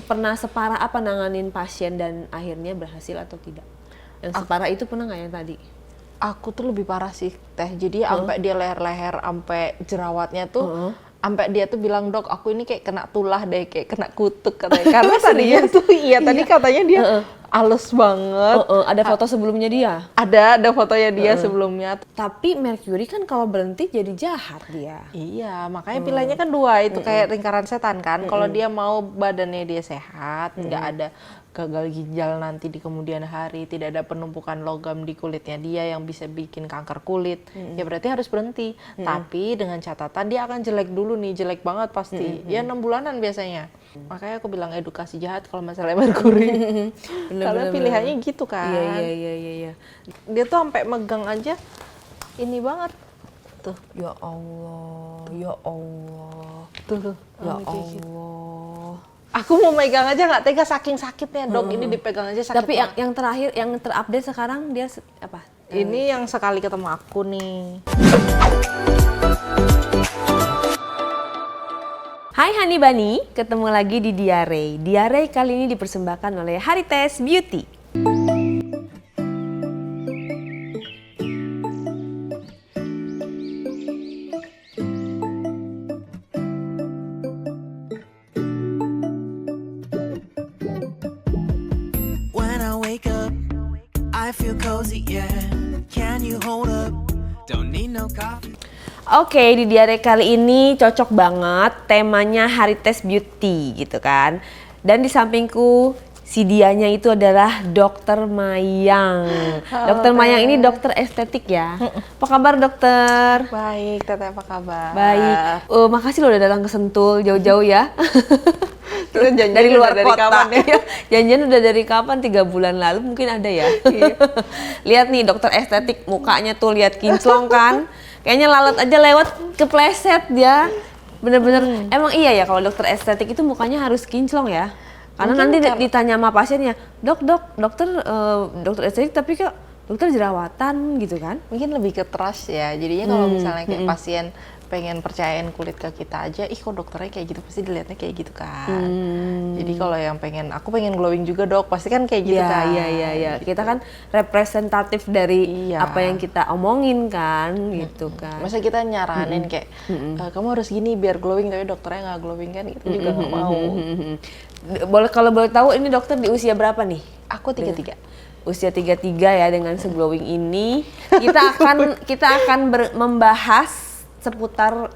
pernah separah apa nanganin pasien dan akhirnya berhasil atau tidak? Yang separah itu pernah nggak yang tadi? Aku tuh lebih parah sih Teh. Jadi sampai dia leher-leher, sampai jerawatnya tuh, sampai dia tuh bilang, "Dok, aku ini kayak kena tulah deh, kayak kena kutuk," katanya. Karena tadinya tuh, tadi katanya dia halus banget. Ada foto sebelumnya dia? Ada fotonya dia sebelumnya. Tapi Mercury kan kalau berhenti jadi jahat dia. Iya, makanya pilihannya kan dua, itu kayak lingkaran setan kan. Kalau dia mau badannya dia sehat, nggak ada gagal ginjal nanti di kemudian hari, tidak ada penumpukan logam di kulitnya dia yang bisa bikin kanker kulit, ya berarti harus berhenti. Tapi dengan catatan dia akan jelek dulu nih, jelek banget pasti. Ya 6 bulanan biasanya. Makanya aku bilang edukasi jahat kalau masalah Mercury. Karena pilihannya gitu kan. Iya. Dia tuh sampai megang aja ini banget. Tuh. Ya Allah. Tuh. Ya Gitu. Allah. Aku mau megang aja nggak tega saking sakitnya, Dok. Ini dipegang aja sakit. Tapi yang terakhir, yang terupdate sekarang dia apa? Ini yang sekali ketemu aku nih. Hai Hani Bani, ketemu lagi di Diare. Diare kali ini dipersembahkan oleh Harites Beauty. When I wake up, I feel cozy, yeah. Can you hold up? Don't need no coffee. Oke, di Diare kali ini cocok banget temanya Harites Beauty gitu kan. Dan di sampingku si dianya itu adalah Dokter Mayang. Dokter Mayang ini dokter estetik ya. Apa kabar dokter? Baik, Teteh, apa kabar? Baik. Makasih lo udah datang ke Sentul jauh-jauh ya. Kita janjian Dari luar dari kota. kapan ya? Janjian udah dari kapan? 3 bulan lalu mungkin ada ya. Lihat nih dokter estetik, mukanya tuh lihat kinclong kan. Kayaknya lalat aja lewat kepleset dia. Bener-bener, emang iya ya kalau dokter estetik itu mukanya harus kinclong ya. Karena Mungkin nanti ditanya sama pasiennya, dokter estetik tapi kok dokter jerawatan gitu kan. Mungkin lebih ke trust ya. Jadinya kalau misalnya kayak pasien pengen percayain kulit ke kita aja, kok dokternya kayak gitu, pasti dilihatnya kayak gitu kan. Jadi kalau yang aku pengen glowing juga dok, pasti kan kayak gitu kan. Iya. Kita kan representatif dari apa yang kita omongin kan, gitu kan. Masa kita nyaranin kayak, kamu harus gini biar glowing, tapi dokternya nggak glowing kan, itu juga nggak mau. Kalau boleh tahu ini dokter di usia berapa nih? Aku 33. Usia 33 ya, dengan seglowing ini kita akan membahas seputar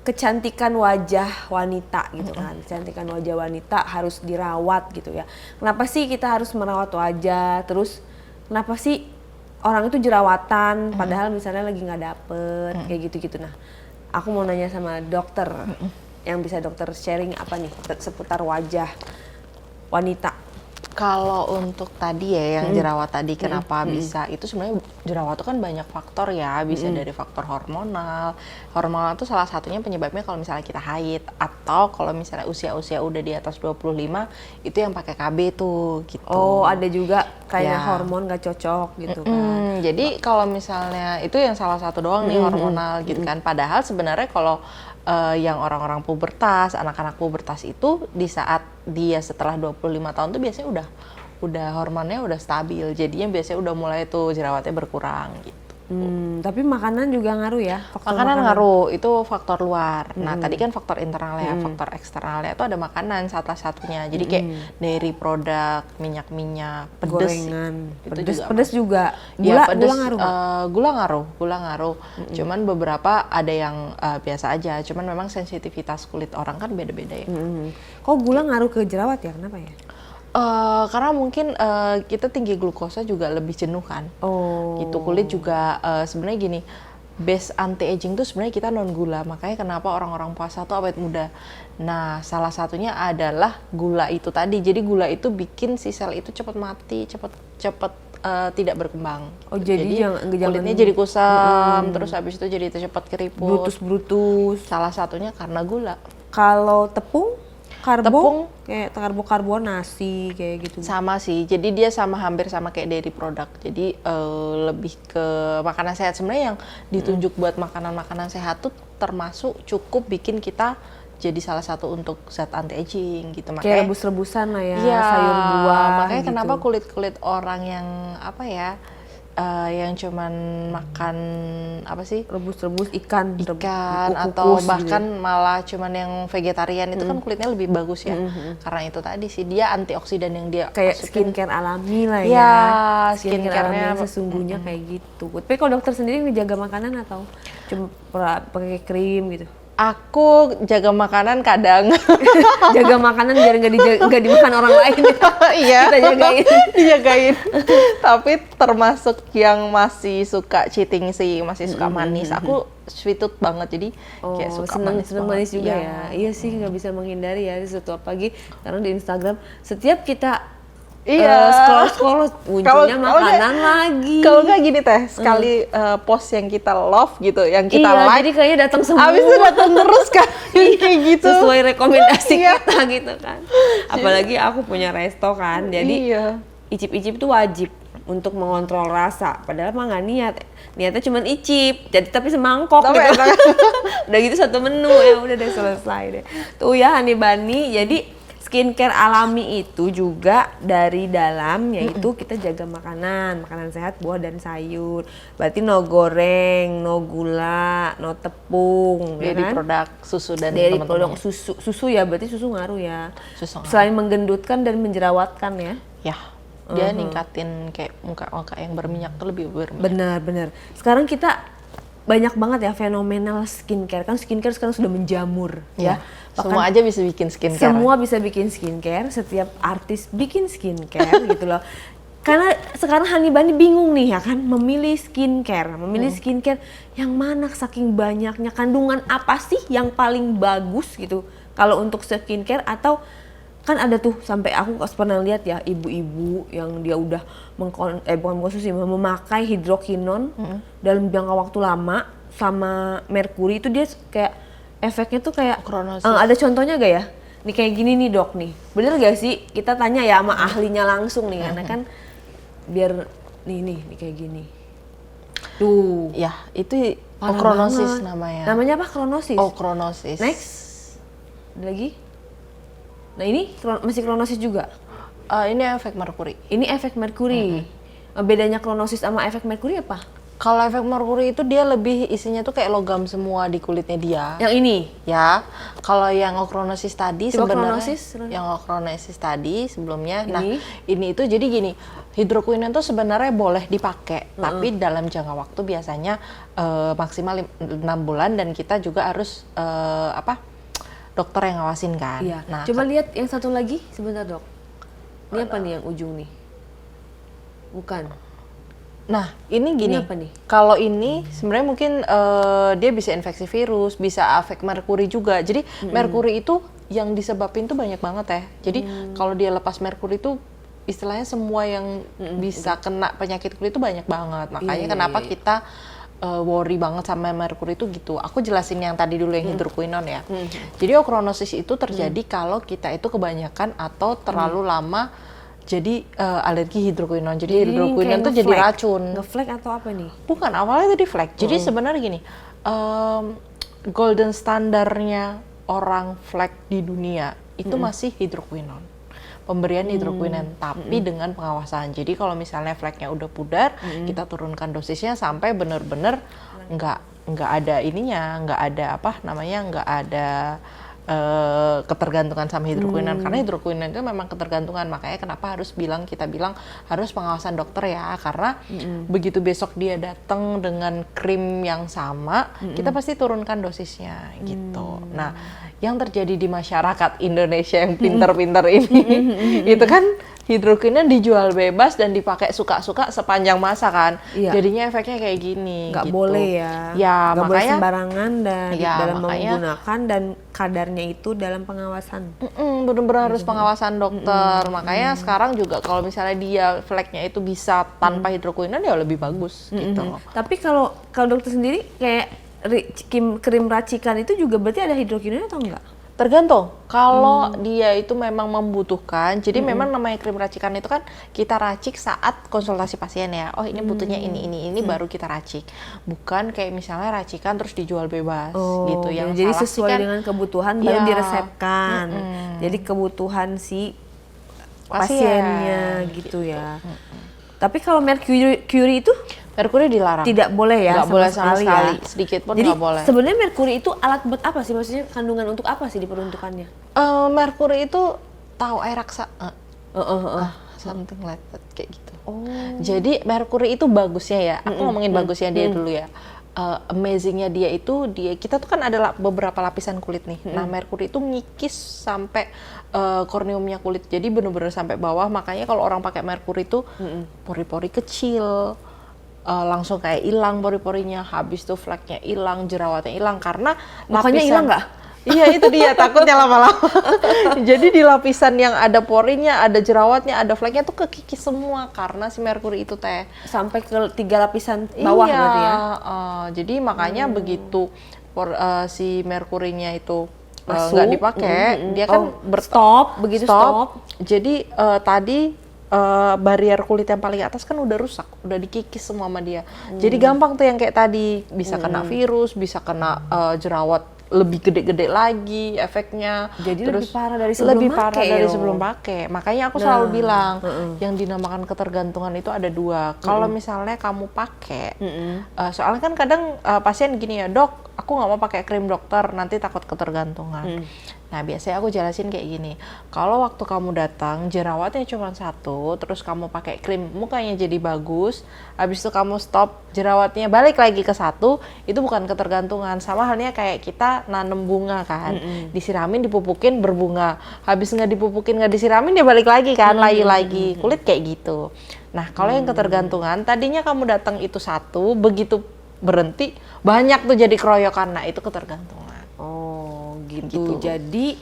kecantikan wajah wanita gitu kan. Kecantikan wajah wanita harus dirawat gitu ya. Kenapa sih kita harus merawat wajah? Terus kenapa sih orang itu jerawatan padahal misalnya lagi nggak dapet kayak gitu-gitu. Nah, aku mau nanya sama dokter yang bisa dokter sharing apa nih seputar wajah wanita. Kalau untuk tadi ya yang jerawat tadi kenapa bisa, itu sebenarnya jerawat itu kan banyak faktor ya, bisa dari faktor hormonal. Hormonal itu salah satunya penyebabnya kalau misalnya kita haid, atau kalau misalnya usia-usia udah di atas 25 itu yang pakai KB tuh gitu. Oh, ada juga kayak Ya. hormon gak cocok gitu kan. Jadi kalau misalnya itu yang salah satu doang nih hormonal gitu kan. Padahal sebenarnya kalau yang orang-orang pubertas, anak-anak pubertas itu di saat dia setelah 25 tahun tuh biasanya udah hormonnya udah stabil. Jadinya biasanya udah mulai tuh jerawatnya berkurang gitu. Tapi makanan juga ngaruh ya? Faktor Makanan ngaruh, itu faktor luar. Nah, tadi kan faktor internal ya, faktor eksternalnya itu ada makanan salah satunya. Jadi kayak dairy produk, minyak-minyak, pedes. Gorengan, Itu pedes juga. Ya, Gula ngaruh nggak? Gula ngaruh. Cuman beberapa ada yang biasa aja. Cuman memang sensitivitas kulit orang kan beda-beda ya. Kok gula ngaruh ke jerawat ya? Kenapa ya? Karena mungkin kita tinggi glukosa juga lebih jenuh kan. Oh. Gitu, kulit juga sebenarnya gini, base anti aging tuh sebenarnya kita non gula. Makanya kenapa orang-orang puasa tuh awet muda. Nah, salah satunya adalah gula itu tadi. Jadi gula itu bikin si sel itu cepat mati, cepat tidak berkembang. Oh, jadi kulitnya jadi kusam, terus habis itu jadi cepat keriput. Brutus. Salah satunya karena gula. Kalau tepung kayak karbon nasi kayak gitu. Sama sih, jadi dia hampir sama kayak dairy product. Jadi lebih ke makanan sehat. Sebenarnya yang ditunjuk buat makanan-makanan sehat tuh termasuk cukup bikin kita jadi salah satu untuk zat anti aging gitu. Kayak Makanya rebus-rebusan lah ya, iya, sayur buah makanya gitu. kenapa kulit-kulit orang yang apa ya, yang cuman makan apa sih, Rebus-rebus ikan atau kukus bahkan gitu ya. malah cuman yang vegetarian itu kan kulitnya lebih bagus ya, karena itu tadi sih dia antioksidan yang dia Kayak masukin. skincare alami lah ya. Iya, Skincare alami skincare-nya yang sesungguhnya kayak gitu. Tapi kalau dokter sendiri ngejaga makanan atau cuma pakai krim gitu? Aku jaga makanan kadang. Jaga makanan biar nggak dimakan orang lain. Iya, Kita jagain. dijagain. Tapi termasuk yang masih suka cheating sih, masih suka manis. Aku sweet tooth banget, jadi kayak suka seneng manis manis banget. juga Iya. ya. Iya sih, nggak bisa menghindari ya sesuatu apalagi karena di Instagram setiap kita scroll munculnya makanan lagi. Kalau nggak gini teh, sekali post yang kita love gitu, yang kita iya, like, jadi kayaknya datang semua. abis itu datang terus kan, kayak gitu. Sesuai rekomendasi Iya. kita gitu kan. Apalagi aku punya resto kan, jadi Iya. icip-icip itu wajib untuk mengontrol rasa. Padahal mah nggak niatnya cuma icip. Jadi tapi semangkok Tapi gitu. enak. Udah gitu satu menu ya udah deh selesai deh. Tuh ya Hani Bani, jadi skincare alami itu juga dari dalam, yaitu kita jaga makanan sehat, buah dan sayur. Berarti no goreng, no gula, no tepung, ya Dari kan? produk susu dan Dari teman-temannya. produk susu ya, berarti susu ngaruh ya. Susu ngaruh. Selain menggendutkan dan menjerawatkan ya. Ya, dia ningkatin kayak muka yang berminyak tuh lebih berminyak. Benar. Sekarang kita banyak banget ya fenomenal skincare. Kan skincare sekarang sudah menjamur ya. Bahkan Semua aja bisa bikin skincare. semua bisa bikin skincare, setiap artis bikin skincare gitu loh. Karena sekarang Hani Bani bingung nih ya kan, memilih skincare yang mana, saking banyaknya, kandungan apa sih yang paling bagus gitu kalau untuk skincare. Atau kan ada tuh sampai aku pernah lihat ya ibu-ibu yang dia udah bukan mengkonsumsi, memakai hidrokinon dalam jangka waktu lama sama merkuri itu dia kayak efeknya tuh kayak Okronosis. ada contohnya gak ya? Nih kayak gini nih dok nih, bener gak sih? Kita tanya ya sama ahlinya langsung nih, karena kan biar nih kayak gini. Tuh. Ya, itu Parah okronosis banget. namanya. Namanya apa? Kronosis. Okronosis. Next. Ada lagi? Nah ini masih kronosis juga. Ini efek merkuri. Ini efek merkuri. Bedanya kronosis sama efek merkuri apa? Kalau efek merkuri itu dia lebih isinya tuh kayak logam semua di kulitnya dia. Yang ini. Ya, kalau yang okronosis tadi Coba sebenarnya kronosis. yang okronosis tadi sebelumnya, Ini. nah ini itu jadi gini, hidroquinone tuh sebenarnya boleh dipakai, tapi dalam jangka waktu biasanya maksimal 6 bulan dan kita juga harus dokter yang ngawasin kan. Iya. Nah, Coba lihat yang satu lagi sebentar dok. Ini apa nih yang ujung nih? Bukan. Nah, ini gini. Ini apa nih? Kalau ini sebenarnya mungkin dia bisa infeksi virus, bisa efek merkuri juga. Jadi merkuri itu yang disebabin tuh banyak banget ya. Jadi kalau dia lepas merkuri itu istilahnya semua yang bisa kena penyakit kulit itu banyak banget. Makanya kenapa kita worry banget sama merkuri itu gitu. Aku jelasin yang tadi dulu yang hidroquinone ya. Jadi okronosis itu terjadi kalau kita itu kebanyakan atau terlalu lama jadi alergi hidroquinone. Jadi hidroquinone kayak tuh jadi ngeflag. racun. Ngeflag atau apa nih? Bukan, awalnya tadi flek. Jadi sebenarnya gini, golden standarnya orang flek di dunia itu masih hidroquinone. Pemberian hidroquinone, tapi dengan pengawasan. Jadi kalau misalnya fleknya udah pudar, kita turunkan dosisnya sampai benar-benar nggak ada ininya, nggak ada ketergantungan sama hidroquinone. Karena hidroquinone itu memang ketergantungan, makanya kenapa kita bilang harus pengawasan dokter ya, karena begitu besok dia datang dengan krim yang sama, kita pasti turunkan dosisnya gitu. Nah, yang terjadi di masyarakat Indonesia yang pinter-pinter ini itu kan hidroquinone dijual bebas dan dipakai suka-suka sepanjang masa kan. Iya. Jadinya efeknya kayak gini. Nggak gitu. boleh ya. Ya, nggak boleh makanya sembarangan dan Ya, dalam makanya- menggunakan dan kadarnya itu dalam pengawasan. bener-bener harus pengawasan dokter. Makanya sekarang juga kalau misalnya dia fleknya itu bisa tanpa hidroquinone ya lebih bagus gitu. Tapi kalau dokter sendiri kayak krim racikan itu juga berarti ada hidroquinone atau enggak? Tergantung. Kalau dia itu memang membutuhkan, jadi memang namanya krim racikan itu kan kita racik saat konsultasi pasien ya. Oh ini butuhnya ini baru kita racik. Bukan kayak misalnya racikan terus dijual bebas gitu. Yang jadi salah sesuai sih kan, dengan kebutuhan baru iya. diresepkan. Jadi kebutuhan si pasiennya gitu ya. Tapi kalau mercury itu merkuri dilarang. tidak boleh ya, Nggak boleh sama sekali. ya. Sedikit pun Jadi nggak boleh. sebenarnya merkuri itu alat buat apa sih? Maksudnya kandungan untuk apa sih diperuntukannya? Merkuri itu tahu air raksa. Something like that kayak gitu. Jadi merkuri itu bagusnya ya. Aku ngomongin bagusnya dia dulu ya. Amazingnya dia itu kita tuh kan ada beberapa lapisan kulit nih. Nah merkuri itu ngikis sampai korneumnya kulit. Jadi bener-bener sampai bawah. Makanya kalau orang pakai merkuri itu pori-pori kecil. Langsung kayak hilang pori-porinya, habis tuh fleknya hilang, jerawatnya hilang karena Mukanya hilang nggak? Iya itu dia, takutnya lama-lama. Jadi di lapisan yang ada porinya, ada jerawatnya, ada fleknya tuh kekikis semua karena si merkuri itu teh. Sampai ke 3 lapisan bawah iya, berarti ya? Jadi makanya begitu si merkurinya itu Masuk, nggak dipakai, dia kan stop, begitu stop. Jadi tadi barrier kulit yang paling atas kan udah rusak, udah dikikis semua sama dia. Jadi gampang tuh yang kayak tadi bisa kena virus, bisa kena jerawat lebih gede-gede lagi efeknya. Jadi terus lebih parah dari sebelum lebih parah pakai dari dong. sebelum pakai. Makanya aku selalu bilang yang dinamakan ketergantungan itu ada 2. Kalau misalnya kamu pakai, soalnya kan kadang pasien gini ya, dok, aku nggak mau pakai krim dokter, nanti takut ketergantungan. Nah biasanya aku jelasin kayak gini, kalau waktu kamu datang jerawatnya cuma 1, terus kamu pakai krim mukanya jadi bagus, habis itu kamu stop jerawatnya balik lagi ke 1, itu bukan ketergantungan. Sama halnya kayak kita nanam bunga kan, disiramin, dipupukin, berbunga, habis nggak dipupukin, nggak disiramin, dia balik lagi kan, layu lagi, kulit kayak gitu. Nah kalau yang ketergantungan, tadinya kamu datang itu 1, begitu berhenti banyak tuh jadi keroyokan, nah itu ketergantungan. Gitu. Jadi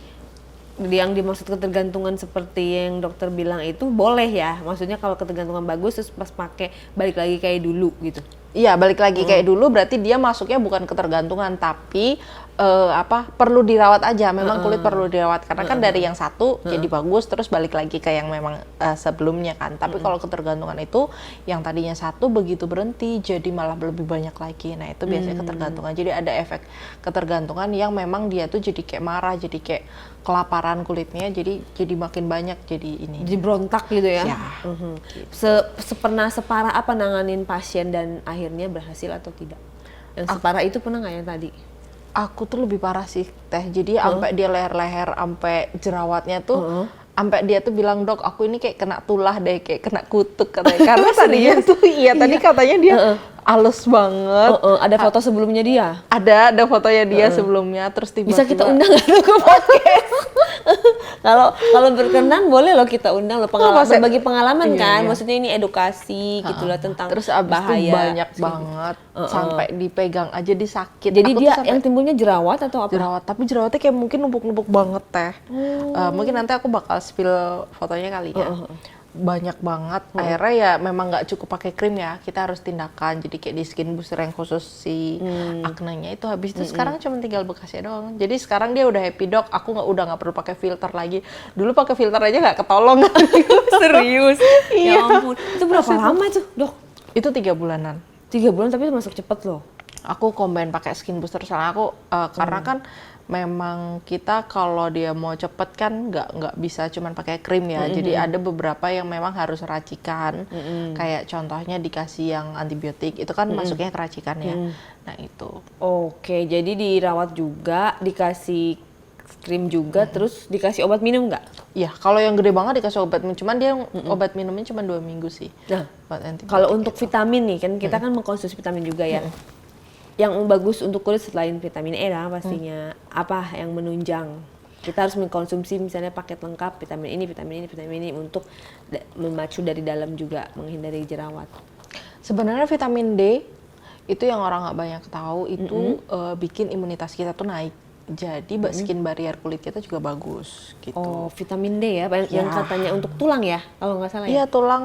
yang dimaksud ketergantungan seperti yang dokter bilang itu boleh ya? Maksudnya kalau ketergantungan bagus terus pas pakai balik lagi kayak dulu gitu? Iya, balik lagi kayak dulu berarti dia masuknya bukan ketergantungan tapi perlu dirawat aja. Memang kulit perlu dirawat karena kan dari yang 1 jadi bagus terus balik lagi ke yang memang sebelumnya kan. Tapi kalau ketergantungan itu yang tadinya 1 begitu berhenti jadi malah lebih banyak lagi. Nah, itu biasanya ketergantungan. Jadi ada efek ketergantungan yang memang dia tuh jadi kayak marah, jadi kayak kelaparan kulitnya, jadi makin banyak jadi ini. Jadi berontak gitu ya? Ya. Pernah separah apa nanganin pasien dan akhirnya berhasil atau tidak? Yang separah itu pernah nggak yang tadi? Aku tuh lebih parah sih teh, jadi sampai dia leher-leher, sampai jerawatnya tuh, sampai dia tuh bilang, dok aku ini kayak kena tulah deh, kayak kena kutuk katanya. Karena tadinya tuh, tadi katanya dia halus banget. Ada foto sebelumnya dia? Ada fotonya dia sebelumnya, terus tiba-tiba. Bisa kita undang nggak tuh ke podcast? Kalau berkenan boleh loh kita undang loh, berbagi pengalaman kan, maksudnya ini edukasi gitulah tentang terus abis bahaya. itu banyak banget, sampai dipegang aja disakit. Jadi aku dia tuh yang timbulnya jerawat atau apa? jerawat, tapi jerawatnya kayak mungkin numpuk-numpuk banget teh. Mungkin nanti aku bakal spill fotonya kali ya. Banyak banget. Akhirnya ya memang nggak cukup pakai krim ya, kita harus tindakan. Jadi kayak di skin booster yang khusus si aknenya itu habis itu sekarang cuma tinggal bekasnya doang. Jadi sekarang dia udah happy, dok, aku udah nggak perlu pakai filter lagi. Dulu pakai filter aja nggak ketolong. Serius? Iya. Ya ampun. Itu berapa lama tuh, dok? Itu 3 bulanan. 3 bulan tapi masuk cepet loh. Aku combine pakai skin booster soalnya aku karena kan memang kita kalau dia mau cepet kan nggak bisa cuman pakai krim ya. Jadi ada beberapa yang memang harus racikan. Kayak contohnya dikasih yang antibiotik itu kan masuknya ke racikan ya. Nah itu. Oke, jadi dirawat juga, dikasih krim juga, terus dikasih obat minum nggak? Iya, kalau yang gede banget dikasih obat minum, cuman dia obat minumnya cuma 2 minggu sih. Nah, buat antibiotik kalau untuk gitu. vitamin nih kan kita kan mengkonsumsi vitamin juga ya. Yang bagus untuk kulit selain vitamin E lah pastinya. Apa yang menunjang? Kita harus mengkonsumsi misalnya paket lengkap vitamin ini untuk memacu dari dalam juga, menghindari jerawat. Sebenarnya vitamin D itu yang orang nggak banyak tahu itu bikin imunitas kita tuh naik. Jadi skin barrier kulit kita juga bagus gitu. Oh, vitamin D ya, yang katanya untuk tulang ya, kalau nggak salah ya? Iya, tulang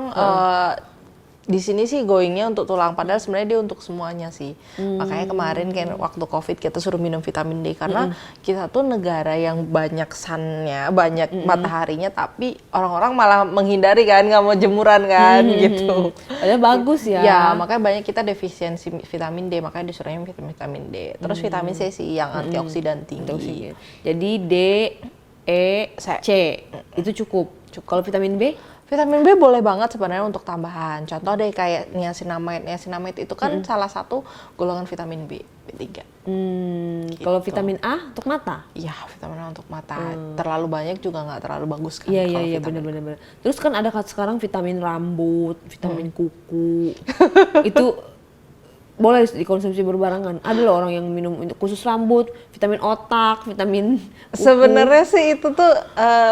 di sini sih going-nya untuk tulang, padahal sebenarnya dia untuk semuanya sih. Makanya kemarin kayak waktu COVID kita suruh minum vitamin D karena kita tuh negara yang banyak sun-nya, banyak mataharinya, tapi orang-orang malah menghindari kan, nggak mau jemuran kan gitu. Padahal bagus ya. Ya, makanya banyak kita defisiensi vitamin D, makanya disuruhnya vitamin D. Terus vitamin C sih yang antioksidan tinggi. Jadi D, E, C itu cukup. Kalau vitamin B? Vitamin B boleh banget sebenarnya untuk tambahan. Contoh deh kayak niacinamide. Niacinamide itu kan salah satu golongan vitamin B, B3. Kalau vitamin A untuk mata? Iya, vitamin A untuk mata. Terlalu banyak juga nggak terlalu bagus kan. Iya benar. Terus kan ada sekarang vitamin rambut, vitamin kuku. Itu boleh dikonsumsi berbarengan. Ada loh orang yang minum untuk khusus rambut, vitamin otak, vitamin kuku. Sebenarnya sih itu tuh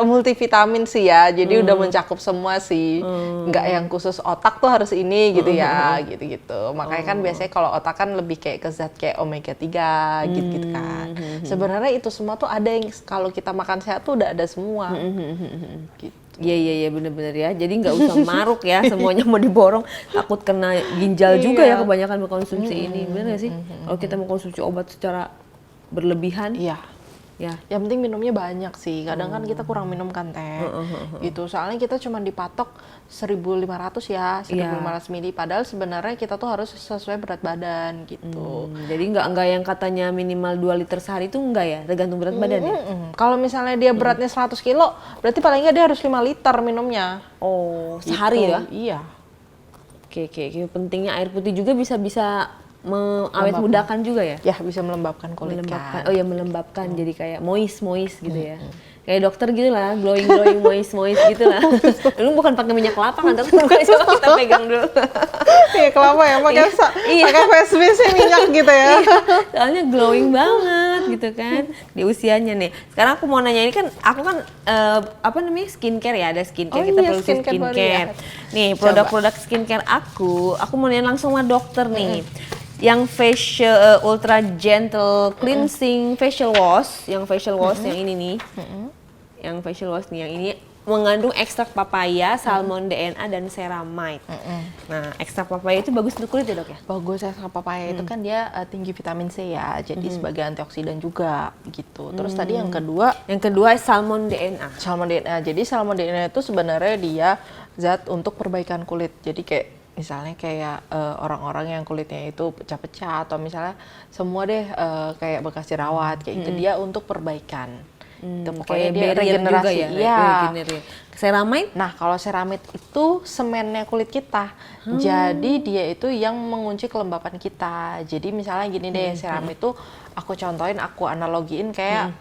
multivitamin sih ya. Jadi udah mencakup semua sih. Nggak yang khusus otak tuh harus ini gitu ya, gitu-gitu. Makanya kan biasanya kalau otak kan lebih kayak ke zat kayak omega 3 gitu-gitu kan. Sebenarnya itu semua tuh ada yang kalau kita makan sehat tuh udah ada semua. Gitu. Iya benar-benar ya. Jadi nggak usah maruk ya, semuanya mau diborong, takut kena ginjal juga ya kebanyakan mengkonsumsi ini. Benar nggak sih? Kalau kita mau konsumsi obat secara berlebihan, Iya. ya. Yang penting minumnya banyak sih. Kadang kan kita kurang minum kan teh. Gitu. Soalnya kita cuma dipatok 1.500 ya, 1.500 mili. Padahal sebenarnya kita tuh harus sesuai berat badan gitu. Jadi nggak yang katanya minimal 2 liter sehari itu enggak ya, tergantung berat badan ya. Kalau misalnya dia beratnya 100 kilo, berarti paling nggak dia harus 5 liter minumnya. Oh, sehari Gitu. ya? Iya. Oke. Pentingnya air putih juga bisa awet mudakan juga ya? Ya, bisa melembabkan kulit Melembabkan. kan. Oh ya melembabkan, jadi kayak moist gitu ya. Kayak dokter gitu lah, glowing moist gitu lah. Lu bukan pakai minyak kelapa kan, tapi coba kita pegang dulu. Iya, kelapa ya, pakai Iya. pakai face mist minyak gitu ya. Soalnya glowing banget gitu kan di usianya nih. Sekarang aku mau nanya, ini kan aku kan skincare ya, ada skincare, kita produksi skincare baru skincare. ya. Nih produk-produk skincare aku mau nanya langsung sama dokter nih. Yang facial ultra gentle cleansing facial wash, yang ini nih. Yang facial wash nih, yang ini mengandung ekstrak papaya, salmon DNA dan ceramide. Nah, ekstrak papaya itu bagus untuk kulit ya, Dok ya? Bagus ya sama papaya itu kan dia tinggi vitamin C ya, jadi sebagai antioksidan juga gitu. Terus tadi yang kedua Salmon DNA. salmon DNA. Jadi salmon DNA itu sebenarnya dia zat untuk perbaikan kulit. Jadi kayak misalnya kayak orang-orang yang kulitnya itu pecah-pecah atau misalnya semua deh kayak bekas jerawat kayak itu dia untuk perbaikan. Itu pokoknya dia regenerasi juga ya, ya. Ceramide? Nah, kalau ceramide itu semennya kulit kita. Jadi dia itu yang mengunci kelembapan kita. Jadi misalnya gini deh, ceramide itu aku contohin, aku analogiin kayak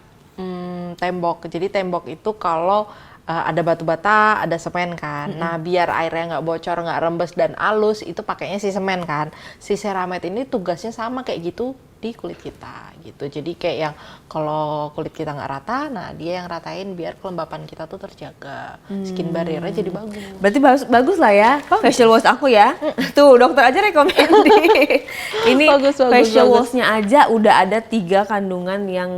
tembok. Jadi tembok itu kalau ada batu bata, ada semen kan. Nah, biar airnya nggak bocor, nggak rembes dan halus, itu pakainya si semen kan. Si ceramide ini tugasnya sama kayak gitu di kulit kita gitu. Jadi kayak yang kalau kulit kita nggak rata, nah dia yang ratain biar kelembapan kita tuh terjaga. Skin barrier-nya jadi bagus. Berarti bagus lah ya facial wash aku ya. Tuh dokter aja rekomend. Ini facial wash-nya aja udah ada 3 kandungan yang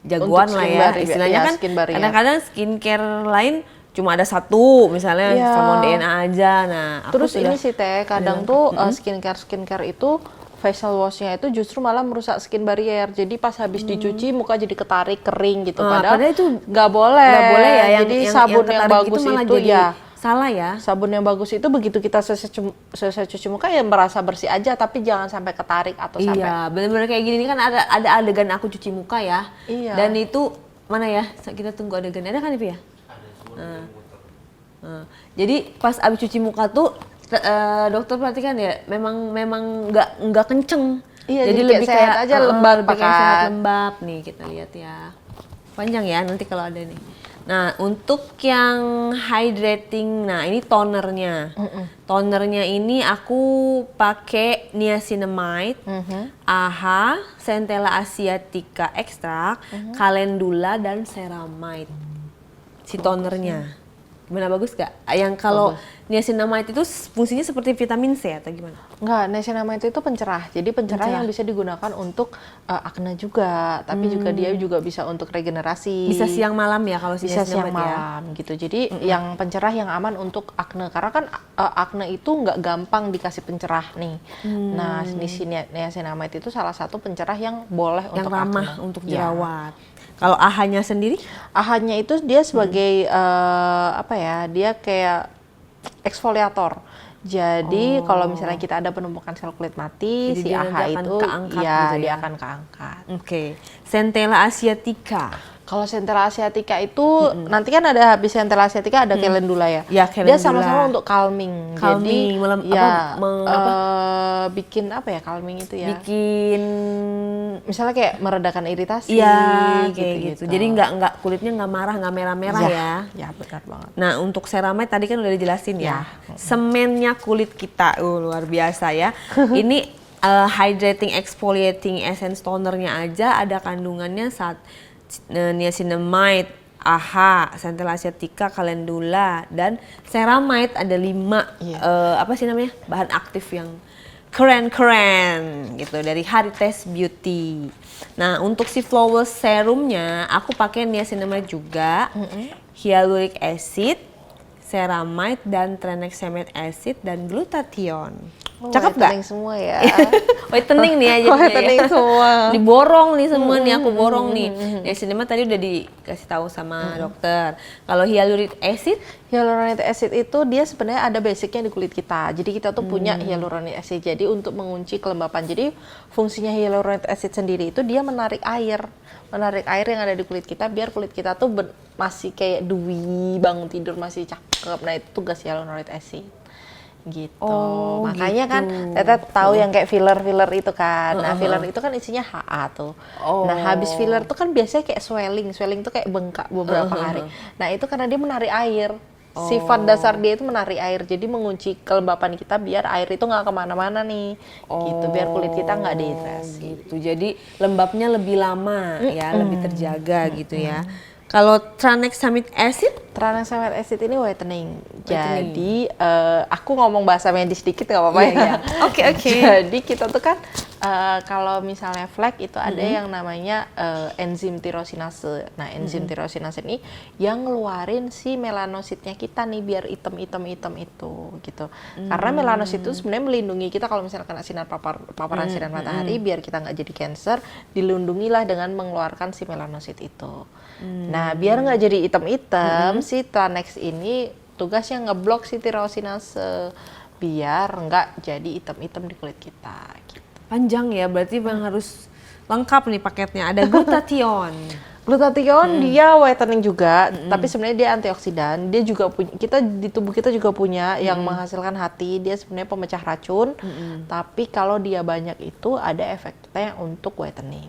jagoan lah ya. Istilahnya kan kadang-kadang skincare lain cuma ada 1, misalnya salmon DNA aja. Nah, terus ini sih teh, kadang tuh skincare itu facial wash-nya itu justru malah merusak skin barrier. Jadi pas habis dicuci muka jadi ketarik, kering gitu. Padahal itu nggak boleh. Nggak boleh ya. Jadi sabun yang bagus itu ya salah ya. Sabun yang bagus itu begitu kita selesai cuci muka ya merasa bersih aja, tapi jangan sampai ketarik atau sampai. Iya, benar-benar kayak gini kan ada adegan aku cuci muka ya. Iya. Dan itu mana ya? Kita tunggu adegannya, ada kan itu ya? Jadi pas abis cuci muka tuh dokter perhatikan ya, memang nggak kenceng. Iya, jadi lebih kayak aja lembab lebih kayak sehat lembab nih, kita lihat ya. Panjang ya nanti kalau ada nih. Nah, untuk yang hydrating, nah ini tonernya. Tonernya ini aku pakai niacinamide, AHA, Centella asiatica extract, calendula dan ceramide. Si tonernya. Gimana, bagus gak? Yang kalau niacinamide itu fungsinya seperti vitamin C atau gimana? Enggak, niacinamide itu pencerah. Jadi pencerah yang bisa digunakan untuk akne juga, tapi juga dia juga bisa untuk regenerasi. Bisa siang malam ya kalau Bisa siang niacinamide ya? malam gitu. Jadi yang pencerah yang aman untuk akne, karena kan akne itu nggak gampang dikasih pencerah nih. Nah, si niacinamide itu salah satu pencerah yang boleh Yang untuk ramah akne. untuk Ya. jerawat. Kalau AHA-nya sendiri? AHA-nya itu dia sebagai apa ya? Dia kayak eksfoliator. Jadi kalau misalnya kita ada penumpukan sel kulit mati, Jadi si dia AHA nanti akan itu keangkat ya gitu dia ya? akan keangkat. Oke. Centella asiatica. Kalau Centella asiatica itu nanti kan ada habis Centella asiatica ada calendula ya. Ya, Dia calendula. sama-sama untuk calming. Calming, Jadi bikin apa ya calming itu ya? Bikin Misalnya kayak meredakan iritasi. iya kayak gitu. Jadi nggak kulitnya nggak marah, nggak merah-merah ya. Ya benar banget. Nah, untuk ceramide tadi kan udah dijelasin ya. Ya. Semennya kulit kita, luar biasa ya. Ini hydrating exfoliating essence tonernya aja ada kandungannya niacinamide, AHA, Centella asiatica, calendula, dan ceramide ada 5 Iya. apa sih namanya, bahan aktif yang keren-keren gitu dari Heritage Beauty. Nah, untuk si flawless serumnya aku pakai niacinamide juga, hyaluronic acid, ceramide, dan tranexamic acid dan glutathione. Cakep whitening nggak? semua ya. Whitening nih ya jadinya Whitening ya. semua. Diborong nih semua nih, aku borong nih. Niacinamide tadi udah dikasih tahu sama dokter. Kalau hyaluronic acid, Hyaluronic acid itu dia sebenarnya ada basicnya di kulit kita. Jadi kita tuh punya hyaluronic acid. Jadi untuk mengunci kelembapan. Jadi fungsinya hyaluronic acid sendiri itu dia menarik air yang ada di kulit kita biar kulit kita tuh masih kayak dewy, bangun tidur masih cakep. Nah itu tugas hyaluronic acid. Gitu. Oh, Makanya gitu. kan Tete tahu yang kayak filler itu kan. Nah, filler itu kan isinya HA tuh. Oh. Nah, habis filler tuh kan biasanya kayak swelling tuh kayak bengkak beberapa hari. Nah, itu karena dia menarik air. Sifat dasar dia itu menarik air, jadi mengunci kelembapan kita biar air itu nggak kemana-mana nih, gitu. Biar kulit kita nggak dehidrasi. gitu. Jadi lembabnya lebih lama ya, lebih terjaga gitu ya. Kalau tranexamic acid, Tranexamic acid ini whitening. Jadi aku ngomong bahasa medis dikit nggak apa-apa ya? Iya. Oke. Jadi kita tuh kan kalau misalnya flek itu ada yang namanya enzim tirosinase. Nah, enzim tirosinase ini yang ngeluarin si melanositnya kita nih biar hitam itu gitu. Karena melanosit itu sebenarnya melindungi kita kalau misalnya kena sinar paparan sinar matahari biar kita nggak jadi cancer, dilindungilah dengan mengeluarkan si melanosit itu. Nah, biar nggak jadi hitam-hitam, si Tranex ini tugasnya ngeblok si tirosinase biar nggak jadi hitam-hitam di kulit kita. Gitu. panjang ya, berarti yang harus lengkap nih paketnya. Ada glutathione. Glutathione dia whitening juga, tapi sebenarnya dia antioksidan. Dia juga punya, kita di tubuh kita juga punya yang menghasilkan hati. Dia sebenarnya pemecah racun. Tapi kalau dia banyak itu ada efeknya untuk whitening.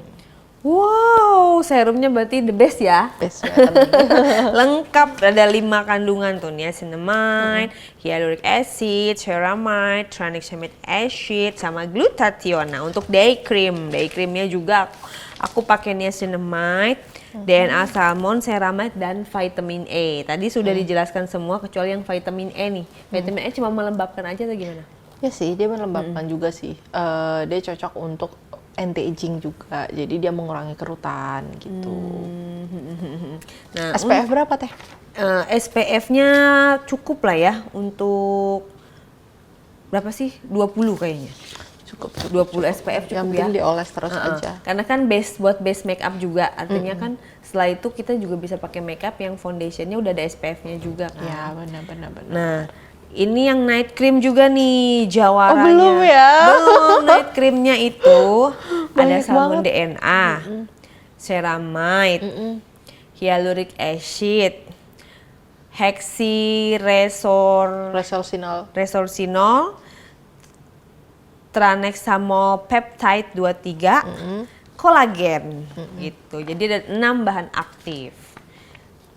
Wow, serumnya berarti the best ya. Best whitening. Lengkap, ada 5 kandungan tuh, niacinamide, hyaluronic acid, ceramide, tranexamic acid, sama glutathione. Nah, untuk day creamnya juga aku pakai niacinamide, DNA salmon, ceramide, dan vitamin E. Tadi sudah dijelaskan semua kecuali yang vitamin E nih. Vitamin E cuma melembabkan aja atau gimana? Ya sih, dia melembabkan juga sih. Dia cocok untuk anti-aging juga, jadi dia mengurangi kerutan gitu. Nah, SPF berapa teh? SPF-nya cukup lah ya untuk berapa sih? 20 kayaknya. Cukup. 20 SPF cukup Yang ya. penting dioles terus aja. Karena kan buat base makeup juga, artinya kan setelah itu kita juga bisa pakai makeup yang foundationnya udah ada SPF-nya juga kan. Ya benar. Nah, ini yang night cream juga nih jawarannya. Oh, belum ya? Belum, night creamnya itu ada Banyak salmon banget. DNA, ceramide, hyaluronic acid, resorcinol, tranexamopeptide 23, kolagen gitu. Jadi ada 6 bahan aktif.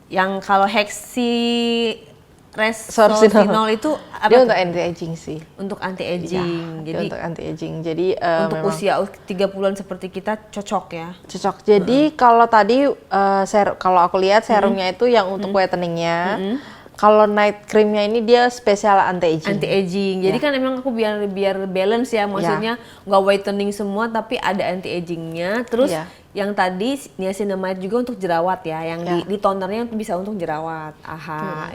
Yang kalau resorcinol itu apa Dia tuh? untuk anti-aging sih. Untuk anti-aging. Ya, dia Jadi untuk anti-aging. Jadi untuk memang usia 30-an seperti kita cocok ya. cocok. Jadi kalau tadi kalau aku lihat serumnya itu yang untuk whiteningnya. Kalau night creamnya ini dia spesial anti-aging. Anti-aging. Jadi kan emang aku biar balance ya, maksudnya nggak whitening semua tapi ada anti-agingnya. Terus yang tadi niacinamide juga untuk jerawat ya, yang di tonernya bisa untuk jerawat.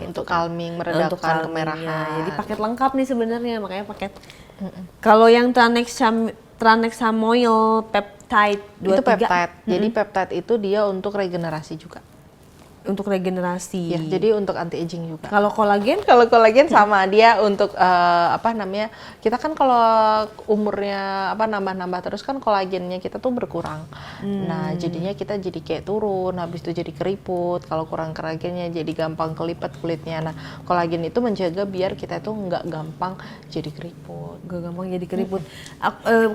Untuk calming, meredakan kemerahan. Jadi paket lengkap nih sebenarnya, makanya paket. Kalau yang tranexamoil peptide 23. Itu peptide. Jadi peptide itu dia untuk regenerasi juga. Untuk regenerasi. Ya, jadi untuk anti aging juga. Kalau kolagen? Kalau kolagen sama dia untuk kita kan kalau umurnya nambah-nambah terus kan kolagennya kita tuh berkurang. Nah, jadinya kita jadi kayak turun, habis itu jadi keriput. Kalau kurang kolagennya jadi gampang kelipet kulitnya. Nah, kolagen itu menjaga biar kita tuh nggak gampang jadi keriput. Nggak gampang jadi keriput.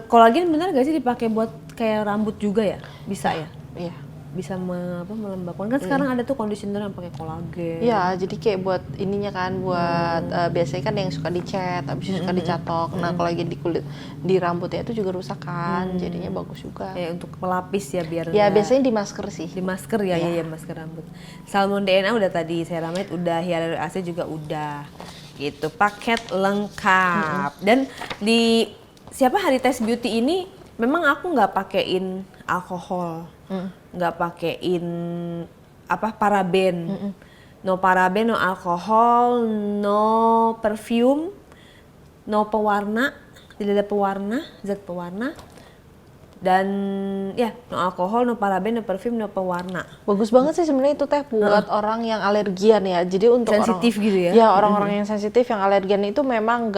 Kolagen benar gak sih dipakai buat kayak rambut juga ya? Bisa ya? Iya. Bisa melembabkan kan sekarang ada tuh conditioner yang pakai kolagen. Iya, jadi kayak buat ininya kan buat biasanya kan yang suka dicat, habis itu suka dicatok. Nah, kalau lagi di kulit di rambutnya itu juga rusak kan, jadinya bagus juga. Kayak untuk pelapis ya biar. Ya biasanya di masker sih. Di masker ya, ya masker rambut. Salmon DNA udah tadi, ceramide udah, hyaluronic acid juga udah. Gitu, paket lengkap. Dan di Harites Beauty ini memang aku nggak pakein alkohol. Nggak pakein paraben, no paraben, no alkohol, no perfume, no pewarna, tidak ada pewarna, zat pewarna, dan ya no alkohol, no paraben, no perfume, no pewarna. Bagus banget sih sebenarnya itu teh buat orang yang alergian ya. Jadi untuk sensitif gitu ya? Ya orang-orang yang sensitif yang alergian itu memang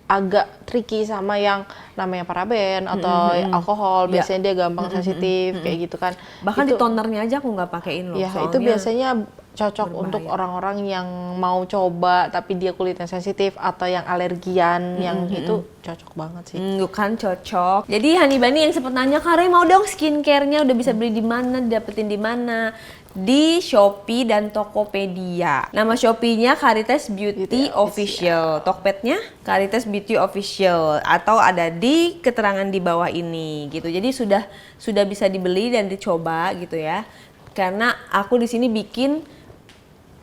agak tricky sama yang namanya paraben atau alkohol. Biasanya dia gampang sensitif kayak gitu kan. Bahkan di tonernya aja aku nggak pakein loh. Ya itu biasanya cocok untuk orang-orang yang mau coba tapi dia kulitnya sensitif atau yang alergian, yang itu cocok banget sih. Kan cocok. Jadi Hani Bani yang sempat nanya, Kare mau dong skincare-nya udah bisa beli di mana, dapetin di mana? Di Shopee dan Tokopedia. Nama Shopee-nya Harites Beauty Official. Tokpednya Harites Beauty Official atau ada di keterangan di bawah ini gitu. Jadi sudah bisa dibeli dan dicoba gitu ya. Karena aku di sini bikin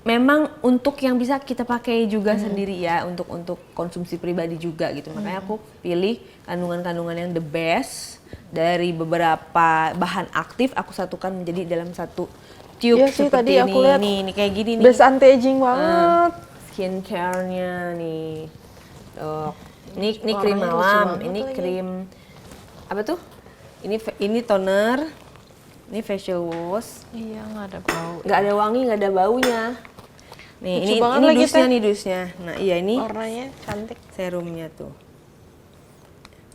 memang untuk yang bisa kita pakai juga sendiri ya, untuk konsumsi pribadi juga gitu. Makanya aku pilih kandungan-kandungan yang the best dari beberapa bahan aktif aku satukan menjadi dalam satu tube sih, seperti tadi ini. aku lihat Nih kayak gini nih. Best anti-aging banget. Skincare-nya nih. Tuh. Ini krim malam, ini krim apa tuh? Ini toner. Ini facial wash. Iya, nggak ada bau. Nggak ada wangi, nggak ada baunya. Nih, Lucu ini dusnya. Nah, iya ini warnanya cantik. serumnya tuh.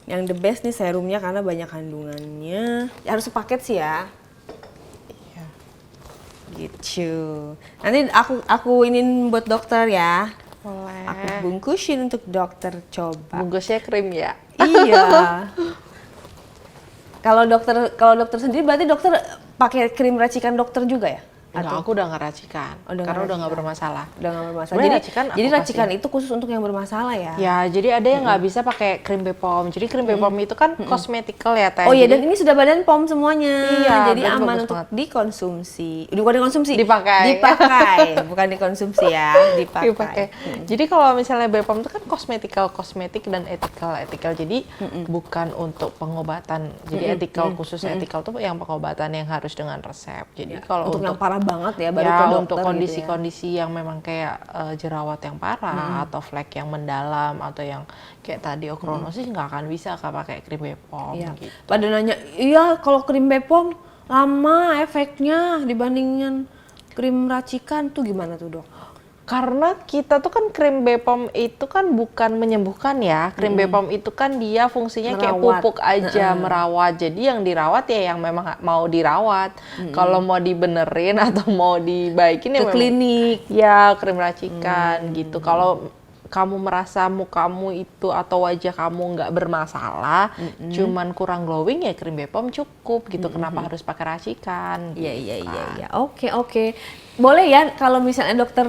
Yang the best nih serumnya karena banyak kandungannya. Ya, harus sepaket sih ya. Iya. Gitu. Nanti aku inin buat dokter ya. Boleh. Aku bungkusin untuk dokter coba. Bungkusnya krim ya? Iya. Kalau dokter sendiri berarti dokter pakai krim racikan dokter juga ya? Enggak, aku udah nggak racikan. Karena udah nggak bermasalah. Udah nggak bermasalah. Sebenarnya Jadi racikan itu khusus untuk yang bermasalah ya? Ya, jadi ada yang nggak bisa pakai krim Bepom. Jadi krim Bepom itu kan cosmetical ya, Teh. Oh iya, dan ini sudah Badan POM semuanya. Iya, jadi berarti aman bagus untuk banget. dikonsumsi. Bukan dikonsumsi. Dipakai. Bukan dikonsumsi ya, dipakai. Jadi kalau misalnya Bepom itu kan kosmetik dan ethical. Jadi bukan untuk pengobatan. Jadi ethical khusus ethical tuh yang pengobatan yang harus dengan resep. Jadi kalau untuk yang parah banget ya, baru ya ke dokter untuk gitu kondisi-kondisi yang memang kayak jerawat yang parah atau flek yang mendalam atau yang kayak tadi okronosis nggak akan bisa pakai krim Bepom gitu. Pada nanya, iya kalau krim Bepom lama efeknya dibandingin krim racikan tuh gimana tuh dok? Karena kita tuh kan krim Bepom itu kan bukan menyembuhkan ya. Krim Bepom itu kan dia fungsinya kayak pupuk aja, merawat. Jadi yang dirawat ya yang memang mau dirawat. Kalau mau dibenerin atau mau dibaikin ya Ke klinik. Ya krim racikan gitu. Kalau kamu merasa mukamu itu atau wajah kamu nggak bermasalah, cuman kurang glowing ya krim Bepom cukup gitu. Kenapa harus pakai racikan? Iya. Oke. Boleh ya kalau misalnya dokter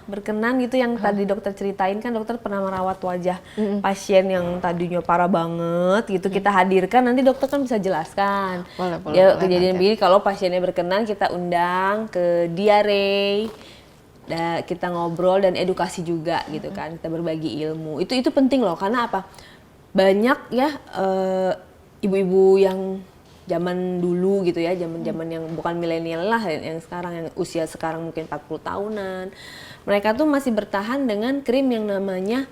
berkenan gitu yang tadi dokter ceritain kan dokter pernah merawat wajah pasien yang tadinya parah banget gitu kita hadirkan nanti dokter kan bisa jelaskan. Boleh, Ya kejadian begini kalau pasiennya berkenan kita undang ke Diare kita ngobrol dan edukasi juga gitu kan, kita berbagi ilmu. Itu penting loh, karena apa? Banyak ya ibu-ibu yang zaman dulu gitu ya, zaman yang bukan milenial lah, yang sekarang, yang usia sekarang mungkin 40 tahunan. Mereka tuh masih bertahan dengan krim yang namanya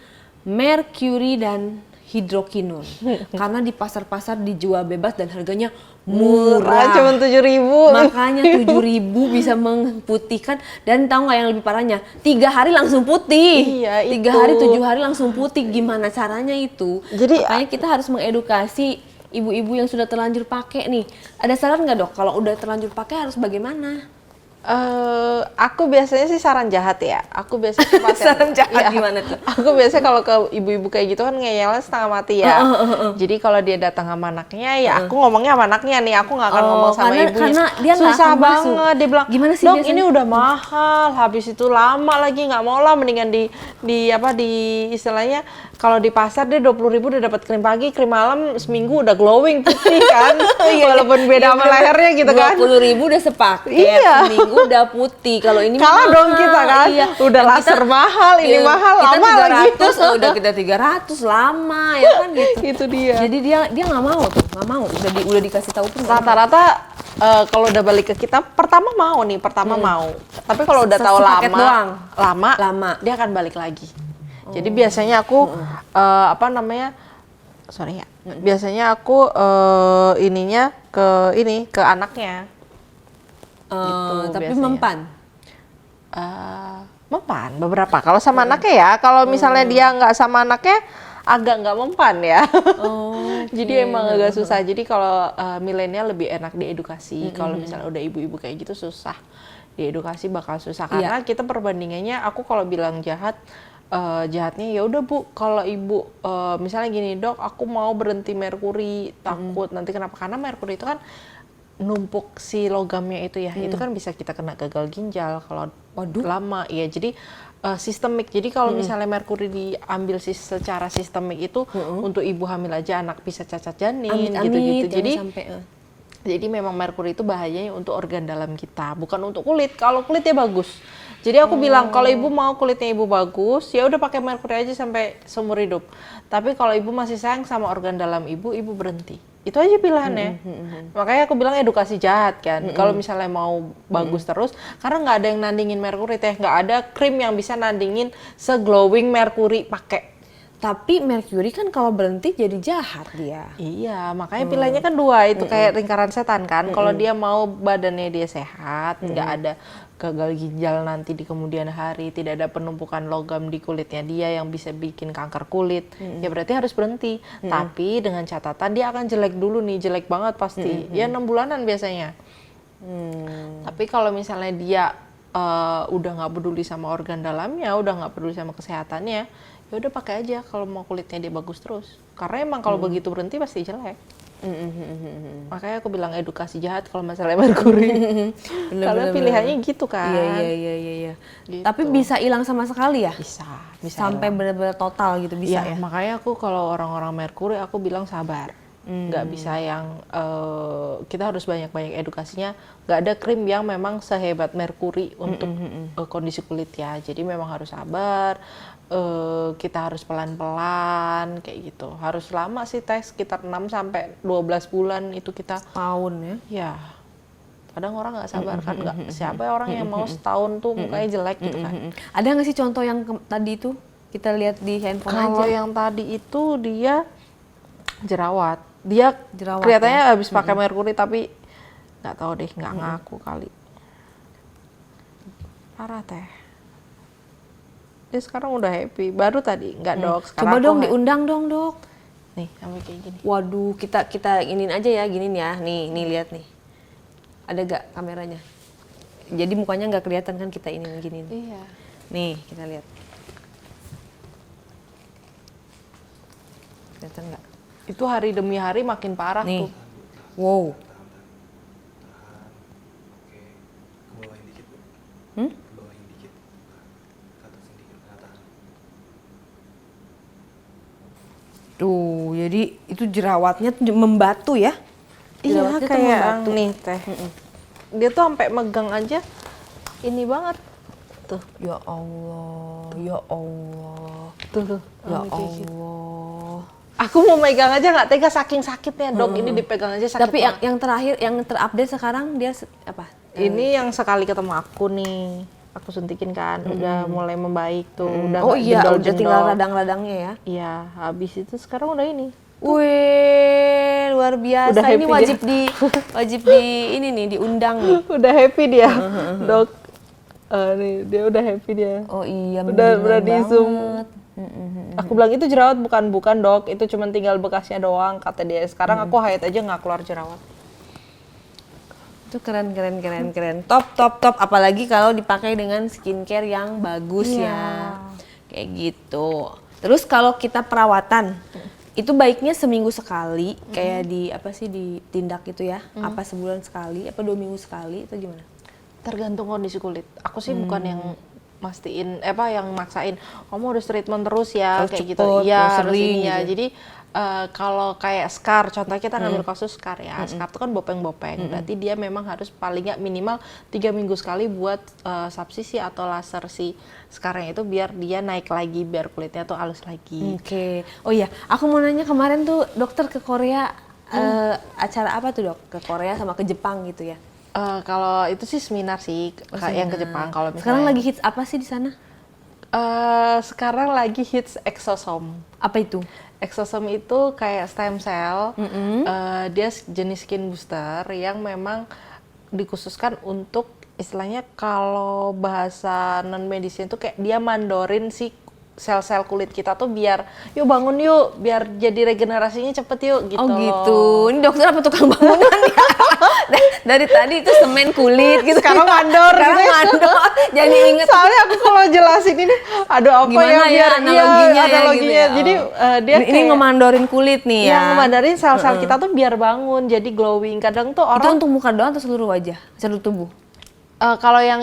merkuri dan hidrokinun. Karena di pasar-pasar dijual bebas dan harganya murah. Cuma 7.000. Makanya 7.000 bisa memutihkan. Dan tahu nggak yang lebih parahnya? 3 hari langsung putih. Iya, 3 itu. hari 7 hari langsung putih. Gimana caranya itu? Jadi makanya kita harus mengedukasi ibu-ibu yang sudah terlanjur pakai nih. Ada saran nggak dok? Kalau udah terlanjur pakai harus bagaimana? Aku biasanya sih saran jahat ya. Aku biasanya ke pasien. Saran jahat gimana tuh? Aku biasanya kalau ke ibu-ibu kayak gitu kan ngeyelnya setengah mati ya. Jadi kalau dia datang sama anaknya, ya aku ngomongnya sama anaknya nih. Aku nggak akan ngomong sama ibunya. Karena dia nggak susah akan masuk. banget. Dia bilang, gimana sih dok biasanya? ini udah mahal. Habis itu lama lagi, nggak mau lah. Mendingan di istilahnya kalau di pasar dia 20.000 udah dapat krim pagi, krim malam, seminggu udah glowing putih kan. Walaupun beda sama lehernya gitu kan. 20.000 udah sepaket, Iya. seminggu udah putih. Kalau ini Kalah mahal. dong kita kan. Iya. Udah Dan laser mahal, ini mahal, kita lama lagi. 300, udah kita 300 lama ya kan gitu. Itu dia. Jadi dia nggak mau tuh, nggak mau. Udah dikasih tahu pun nggak mau. Rata-rata kalau udah balik ke kita pertama mau. Tapi kalau udah tahu Sepaket doang. lama, dia akan balik lagi. Jadi biasanya aku biasanya aku ininya ke anaknya. Tapi biasanya. mempan. Beberapa. Kalau sama anaknya ya, kalau misalnya dia nggak sama anaknya agak nggak mempan ya. Jadi emang agak susah. Jadi kalau milenial lebih enak diedukasi. Kalau misalnya udah ibu-ibu kayak gitu susah. Diedukasi bakal susah karena kita perbandingannya, aku kalau bilang jahatnya ya udah Bu, kalau ibu misalnya gini, dok aku mau berhenti merkuri, takut nanti kenapa, karena merkuri itu kan numpuk si logamnya itu ya, itu kan bisa kita kena gagal ginjal kalau lama ya. Jadi sistemik. Jadi kalau misalnya merkuri diambil secara sistemik itu untuk ibu hamil aja, anak bisa cacat janin gitu-gitu. Jadi memang merkuri itu bahayanya untuk organ dalam kita, bukan untuk kulit. Kalau kulit ya bagus. Jadi aku bilang kalau ibu mau kulitnya ibu bagus, ya udah pakai merkuri aja sampai seumur hidup. Tapi kalau ibu masih sayang sama organ dalam ibu berhenti. Itu aja pilihannya. Makanya aku bilang edukasi jahat kan. Kalau misalnya mau bagus terus, karena nggak ada yang nandingin merkuri teh, nggak ada krim yang bisa nandingin se-glowing merkuri pakai. Tapi merkuri kan kalau berhenti jadi jahat dia. Iya, makanya pilihannya kan dua, itu kayak lingkaran setan kan. Kalau dia mau badannya dia sehat, nggak ada gagal ginjal nanti di kemudian hari, tidak ada penumpukan logam di kulitnya dia yang bisa bikin kanker kulit, ya berarti harus berhenti. Tapi dengan catatan dia akan jelek dulu nih, jelek banget pasti. Ya 6 bulanan biasanya. Tapi kalau misalnya dia udah nggak peduli sama organ dalamnya, udah nggak peduli sama kesehatannya, ya udah pakai aja kalau mau kulitnya dia bagus terus. Karena emang kalau begitu berhenti pasti jelek. Makanya aku bilang edukasi jahat kalau masalah merkuri. Karena pilihannya gitu kan. Iya. Gitu. Tapi bisa hilang sama sekali ya? Bisa Sampai hilang. benar-benar total gitu bisa ya? Makanya aku kalau orang-orang merkuri aku bilang sabar. Nggak bisa yang kita harus banyak-banyak edukasinya. Nggak ada krim yang memang sehebat merkuri untuk kondisi kulit ya. Jadi memang harus sabar. Kita harus pelan-pelan kayak gitu. Harus lama sih tes, sekitar 6 sampai 12 bulan itu kita. Tahun ya? Ya. Kadang orang nggak sabar kan, nggak siapa orang yang mau setahun tuh mukanya jelek gitu kan. Ada nggak sih contoh yang tadi itu kita lihat di handphone aja? Kalau yang tadi itu dia jerawat. Dia Jerawat, kelihatannya habis pakai merkuri tapi nggak tahu deh, nggak ngaku kali. Parah teh. Dia sekarang udah happy. Baru tadi nggak dok. Coba dong diundang dong dok. Nih sampai kayak gini. Waduh, kita iniin aja ya, giniin ya. Nih lihat nih. Ada gak kameranya? Jadi mukanya nggak kelihatan kan kita iniin giniin. Iya. Nih kita lihat. Kelihatan nggak? Itu hari demi hari makin parah Nih. tuh. Wow. Tuh, jadi itu jerawatnya membatu ya? Iya Jerawatnya tuh kayak membatu. nih teh. Dia tuh sampai megang aja ini banget. Tuh, Ya Allah, ya Allah, tuh. ya kayak gitu. Allah. Aku mau megang aja nggak tega saking sakitnya, Dok. Ini dipegang aja sakit Tapi banget. yang terakhir, yang terupdate sekarang dia apa? Ini yang sekali ketemu aku nih, aku suntikin kan, udah mulai membaik tuh, udah Oh nggak iya, udah jendol-jendol. tinggal radang-radangnya ya. Iya, habis itu sekarang udah ini. Wih, luar biasa. Udah Ini happy wajib di ini nih diundang nih. Udah happy dia, Dok. Nih dia udah happy dia. Oh iya, Udah mendingan berani banget. zoom. Aku bilang itu jerawat bukan Dok, itu cuma tinggal bekasnya doang kata dia. Sekarang aku haid aja nggak keluar jerawat. Itu keren. Top. Apalagi kalau dipakai dengan skincare yang bagus ya. Kayak gitu. Terus kalau kita perawatan, itu baiknya seminggu sekali, kayak di apa sih ditindak gitu ya? Apa sebulan sekali, apa 2 minggu sekali, itu gimana? Tergantung kondisi kulit. Aku sih bukan yang mastiin yang maksain kamu harus treatment terus ya Harus kayak cepet, gitu. Iya, harus harus sering ini ya. gitu. Jadi kalau kayak scar, contohnya kita ngambil kasus scar ya. Scar itu kan bopeng-bopeng. Berarti dia memang harus paling nggak minimal 3 minggu sekali buat subsisi atau laser si scarnya itu biar dia naik lagi, biar kulitnya tuh halus lagi. Oke. Oh iya, aku mau nanya kemarin tuh dokter ke Korea, acara apa tuh dok? Ke Korea sama ke Jepang gitu ya? Kalau itu sih seminar sih, yang ke Jepang. Kalau misalnya Sekarang lagi hits apa sih di sana? sekarang lagi hits exosome. Apa itu? Exosome itu kayak stem cell, dia jenis skin booster yang memang dikhususkan untuk istilahnya kalau bahasa non medicine tuh kayak dia mandorin si sel-sel kulit kita tuh biar yuk bangun yuk, biar jadi regenerasinya cepet yuk gitu. Oh gitu. Ini dokter apa tukang bangunan ya? Dari tadi itu semen kulit gitu. Sekarang mandor Sekarang gitu ya. mandor. Jadi inget. Soalnya aku kalau jelasin ini, aduh apa Gimana ya ya biar analoginya ya gitu ya? Jadi dia ini kayak ngemandorin kulit nih ya. yang ngemandarin sel-sel kita tuh biar bangun, jadi glowing. Kadang tuh Itu orang untuk muka doang atau seluruh wajah? Seluruh tubuh? kalau yang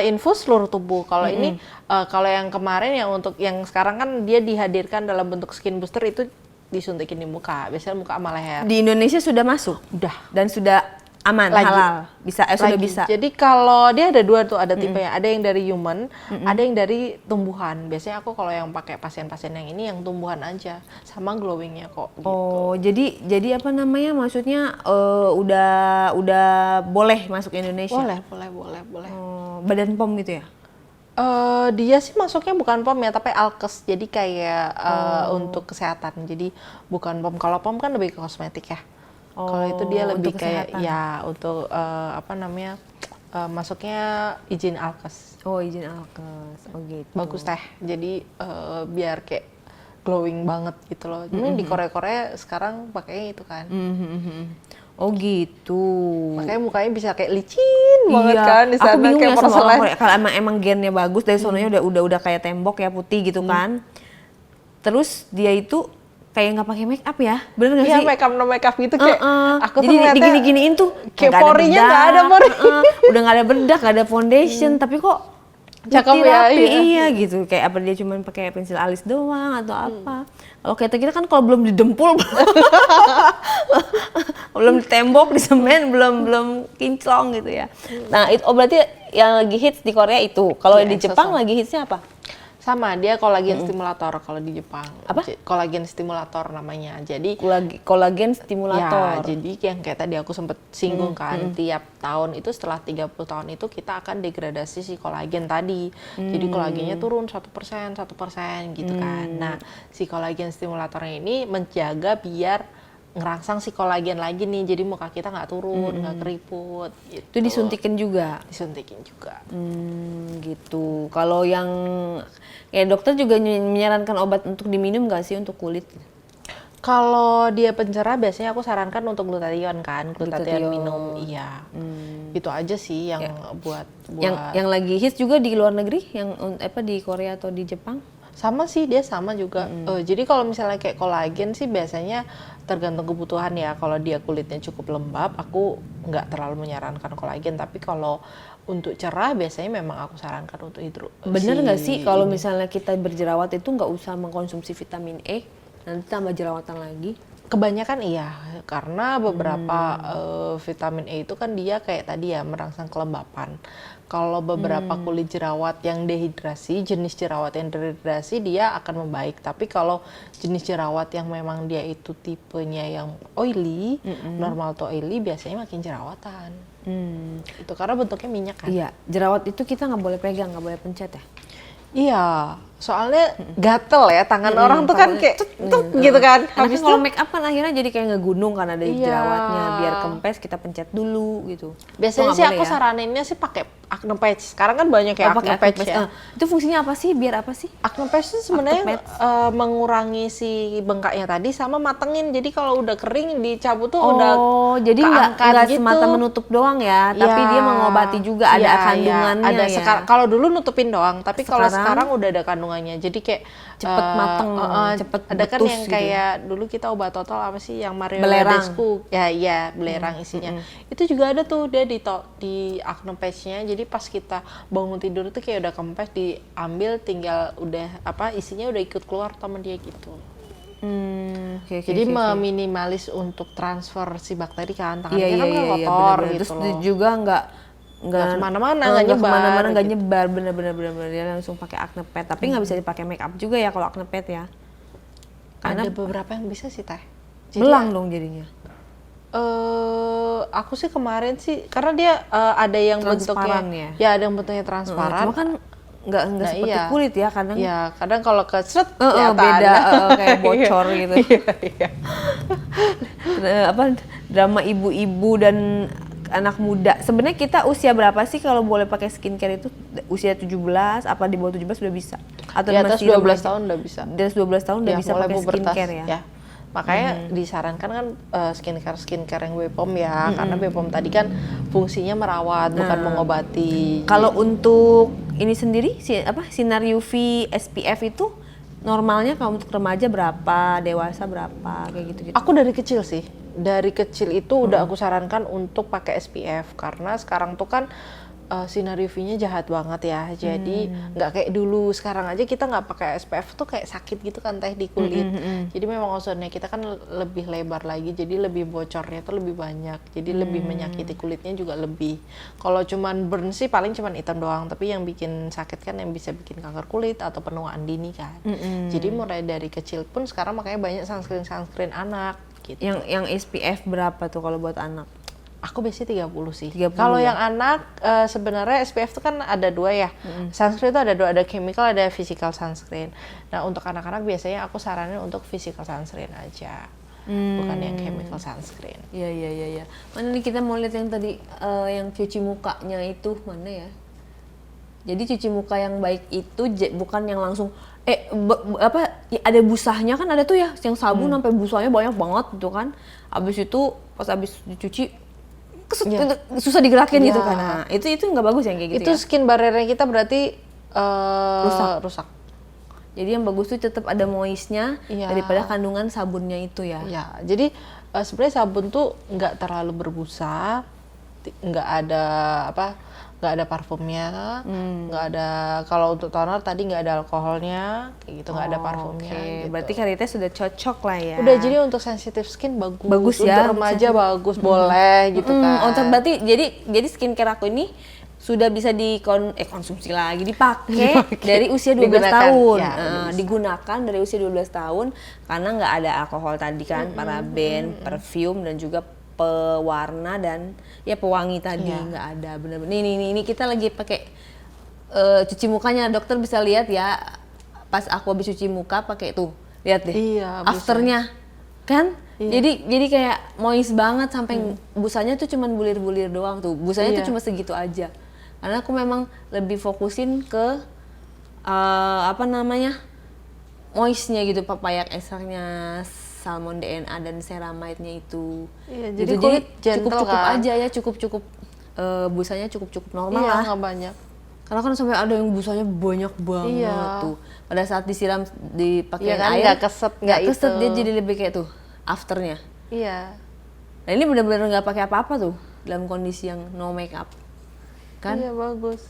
infus seluruh tubuh. Kalau ini kalau yang kemarin yang untuk yang sekarang kan dia dihadirkan dalam bentuk skin booster itu disuntikin di muka. Biasanya muka sama leher. Di Indonesia sudah masuk? Udah. Dan sudah aman, Lagi. halal? Bisa, sudah Lagi. bisa? Jadi kalau dia ada dua tuh, ada tipenya. Ada yang dari human, ada yang dari tumbuhan. Biasanya aku kalau yang pakai pasien-pasien yang ini yang tumbuhan aja, sama glowingnya kok. Gitu. Oh, jadi apa namanya? Maksudnya udah boleh masuk Indonesia? Boleh. Oh, Badan POM gitu ya? Dia sih masuknya bukan POM ya, tapi alkes. Jadi kayak untuk kesehatan. Jadi bukan POM. Kalau POM kan lebih ke kosmetik ya. Kalau itu dia lebih untuk kayak kesehatan. ya untuk masuknya izin alkes. Oh, izin alkes. Oh gitu. Bagus teh. Jadi biar kayak glowing banget gitu loh. Jadi di Korea sekarang pakainya itu kan. Oh gitu. Makanya mukanya bisa kayak licin banget Iya. kan di sana Aku bingung kayak ya sama orang porselen. Korea. Kalau emang gennya bagus dari sononya udah kayak tembok ya putih gitu kan. Terus dia itu kayak nggak pakai make up ya, bener nggak Iya, sih? make up gitu kayak aku tuh Jadi ngeliatnya digini-giniin tuh kayak nggak ada porinya bedak, nggak ada pori. udah nggak ada bedak, nggak ada foundation, tapi kok Cakep putih ya, rapi, iya. iya gitu. Kayak apa dia cuma pakai pensil alis doang atau apa? Kalau kita kan kalau belum didempul, belum ditembok, di semen, belum kinclong gitu ya. Nah, itu berarti yang lagi hits di Korea itu. Kalau Iya, di Jepang lagi hitsnya apa? sama dia kolagen stimulator kalau di Jepang. Apa? Kolagen stimulator namanya. Jadi Kolagen stimulator. ya, jadi yang kayak tadi aku sempet singgung kan, tiap tahun itu setelah 30 tahun itu kita akan degradasi si kolagen tadi. Jadi kolagennya turun 1% gitu kan. Nah, si kolagen stimulatornya ini menjaga biar ngerangsang si kolagen lagi nih, jadi muka kita nggak turun, nggak keriput gitu. Itu disuntikin juga. Disuntikin juga. Gitu. Kalau yang kayak dokter juga menyarankan obat untuk diminum nggak sih untuk kulit? Kalau dia pencerah biasanya aku sarankan untuk glutathione kan, Glutathione. minum, iya. Itu aja sih yang buat Yang lagi hits juga di luar negeri, yang di Korea atau di Jepang? sama sih, dia sama juga. Jadi kalau misalnya kayak kolagen sih biasanya tergantung kebutuhan ya. Kalau dia kulitnya cukup lembab, aku nggak terlalu menyarankan kolagen. Tapi kalau untuk cerah biasanya memang aku sarankan untuk Bener nggak sih kalau misalnya kita berjerawat itu nggak usah mengkonsumsi vitamin E, nanti tambah jerawatan lagi? Kebanyakan iya, karena beberapa vitamin E itu kan dia kayak tadi ya merangsang kelembapan. Kalau beberapa kulit jerawat yang dehidrasi, jenis jerawat yang dehidrasi dia akan membaik. Tapi kalau jenis jerawat yang memang dia itu tipenya yang oily, normal to oily, biasanya makin jerawatan. Itu karena bentuknya minyak kan? Iya, jerawat itu kita nggak boleh pegang, nggak boleh pencet ya. Iya, soalnya gatel ya tangan orang tuh kan kayak tut gitu kan. Tapi Habis kalau itu make up kan akhirnya jadi kayak ngegunung kan ada Iya. jerawatnya. Biar kempes kita pencet dulu gitu. biasanya Itu sih nggak aku boleh ya. saraninnya sih pakai acne patch. Sekarang kan banyak kayak Oh, pakai acne patch acne ya. patch. Itu fungsinya apa sih? Biar apa sih? Acne patch itu sebenarnya Acne patch. mengurangi si bengkaknya tadi sama matengin. Jadi kalau udah kering dicabut tuh udah Oh, jadi nggak keangkat gitu. semata menutup doang ya, tapi Ya, dia mengobati juga ada ya, kandungannya ada ya. Kalau dulu nutupin doang, tapi kalau Sekarang sekarang udah ada kandungannya. Jadi kayak Cepet mateng, cepet ada kan betus yang gitu. kayak dulu kita obat total apa sih yang Mario Belerang. Ladescu. Ya iya, belerang isinya. Itu juga ada tuh dia di acne patch-nya. Jadi pas kita bangun tidur tuh kayak udah kempes diambil tinggal udah isinya udah ikut keluar sama dia gitu. Oke, Jadi oke. meminimalis untuk transfer si bakteri kan tangan Iya, kita iya, kan iya, kotor benar-benar. gitu Terus loh. juga nggak kemana-mana, nggak nyebar kemana-mana, nggak gitu. nyebar, bener-bener dia langsung pakai acne pad. Tapi nggak bisa dipakai make up juga ya kalau acne pad ya. Karena Ada beberapa yang bisa sih teh. belang dong jadinya. Aku sih kemarin sih karena dia ada yang Transparan bentuknya ya? ada yang bentuknya transparan. Cuma kan nggak Nah, seperti iya. kulit ya kadang. Ya kadang kalau ke seret Beda kayak bocor gitu. Iya. Drama ibu-ibu dan anak muda. Sebenarnya kita usia berapa sih kalau boleh pakai skincare itu? Usia 17, apa di bawah 17 sudah bisa? Atau Di atas masih 12 remaja? tahun udah bisa. Di atas 12 tahun udah Ya, bisa mulai pakai pubertas, skincare ya. Makanya disarankan kan skincare yang BPOM ya, karena BPOM tadi kan fungsinya merawat bukan mengobati. Kalau untuk ini sendiri sinar UV SPF itu normalnya kalau untuk remaja berapa, dewasa berapa kayak gitu-gitu. Aku dari kecil sih, dari kecil itu udah aku sarankan untuk pakai SPF karena sekarang tuh kan sinar UV-nya jahat banget ya, jadi nggak kayak dulu. Sekarang aja kita nggak pakai SPF tuh kayak sakit gitu kan teh di kulit. Jadi memang ozonnya kita kan lebih lebar lagi, jadi lebih bocornya tuh lebih banyak, jadi lebih menyakiti kulitnya juga lebih. Kalau cuman burn sih paling cuman hitam doang, tapi yang bikin sakit kan yang bisa bikin kanker kulit atau penuaan dini kan. Jadi mulai dari kecil pun sekarang makanya banyak sunscreen anak gitu. Yang SPF berapa tuh kalau buat anak? Aku biasanya 30 sih. 30 Kalau ya? yang anak sebenarnya SPF itu kan ada dua ya. Sunscreen itu ada dua, ada chemical, ada physical sunscreen. Nah, untuk anak-anak biasanya aku saranin untuk physical sunscreen aja. Bukan yang chemical sunscreen. Iya. Mana nih kita mau lihat yang tadi yang cuci mukanya itu mana ya? Jadi cuci muka yang baik itu bukan yang langsung ada busanya kan ada tuh ya yang sabun sampai busanya banyak banget gitu kan. Habis itu pas habis dicuci susah digerakin gitu kan. Nah, itu nggak bagus yang kayak gitu Itu ya. skin barrier kita berarti rusak. Jadi yang bagus tuh tetap ada moistnya Iya. daripada kandungan sabunnya itu ya. Ya, jadi sebenarnya sabun tuh nggak terlalu berbusa, nggak ada parfumnya, nggak ada. Kalau untuk toner tadi nggak ada alkoholnya, kayak gitu, nggak ada parfumnya. Oke, Gitu. berarti Karita sudah cocok lah ya. Udah, jadi untuk sensitive skin bagus. Bagus ya, Untuk remaja bagus, boleh gitu kan. Berarti jadi skincare aku ini sudah bisa konsumsi lagi, dipakai dari usia 12 Digunakan, tahun. ya, udah bisa. Digunakan dari usia 12 tahun karena nggak ada alkohol tadi kan, paraben, perfume dan juga pewarna dan ya pewangi tadi nggak ada bener-bener. Ini kita lagi pakai cuci mukanya, dokter bisa lihat ya pas aku habis cuci muka pakai tuh, lihat deh. Iya, bisa. Afternya kan. Jadi kayak moist banget sampai busanya tuh cuman bulir-bulir doang tuh. Busanya tuh cuma segitu aja. Karena aku memang lebih fokusin ke moistnya gitu, papayak ekstraknya, salmon DNA dan ceramide-nya itu. Iya, Gitu. jadi kulit gentle cukup kan? aja ya, cukup busanya cukup normal Iya, lah. nggak banyak. Karena kan sampai ada yang busanya banyak banget Iya. tuh. Pada saat disiram dipakai Iya kan, air, nggak keset, nggak keset, itu. dia jadi lebih kayak tuh afternya. Iya. Nah ini benar-benar nggak pakai apa-apa tuh dalam kondisi yang no makeup, kan? Iya, bagus.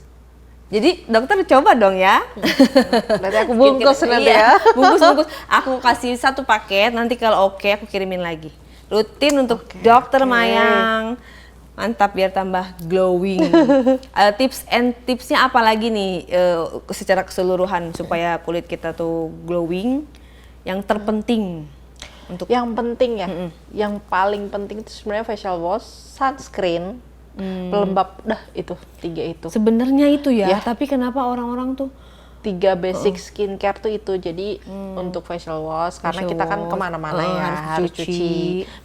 Jadi dokter coba dong ya. Berarti aku bungkus nanti ya. Bungkus. Aku kasih satu paket. Nanti kalau oke aku kirimin lagi. Rutin untuk dokter Mayang. Mantap, biar tambah glowing. Tipsnya apa lagi nih secara keseluruhan supaya kulit kita tuh glowing? Yang terpenting untuk Yang penting ya, yang paling penting itu sebenarnya facial wash, sunscreen, pelembab, itu 3 itu. sebenarnya itu ya. Ya. Tapi kenapa orang-orang tuh 3 basic skincare tuh itu. Jadi untuk facial wash karena Facial kita kan wash, kemana-mana ya harus harus cuci. cuci,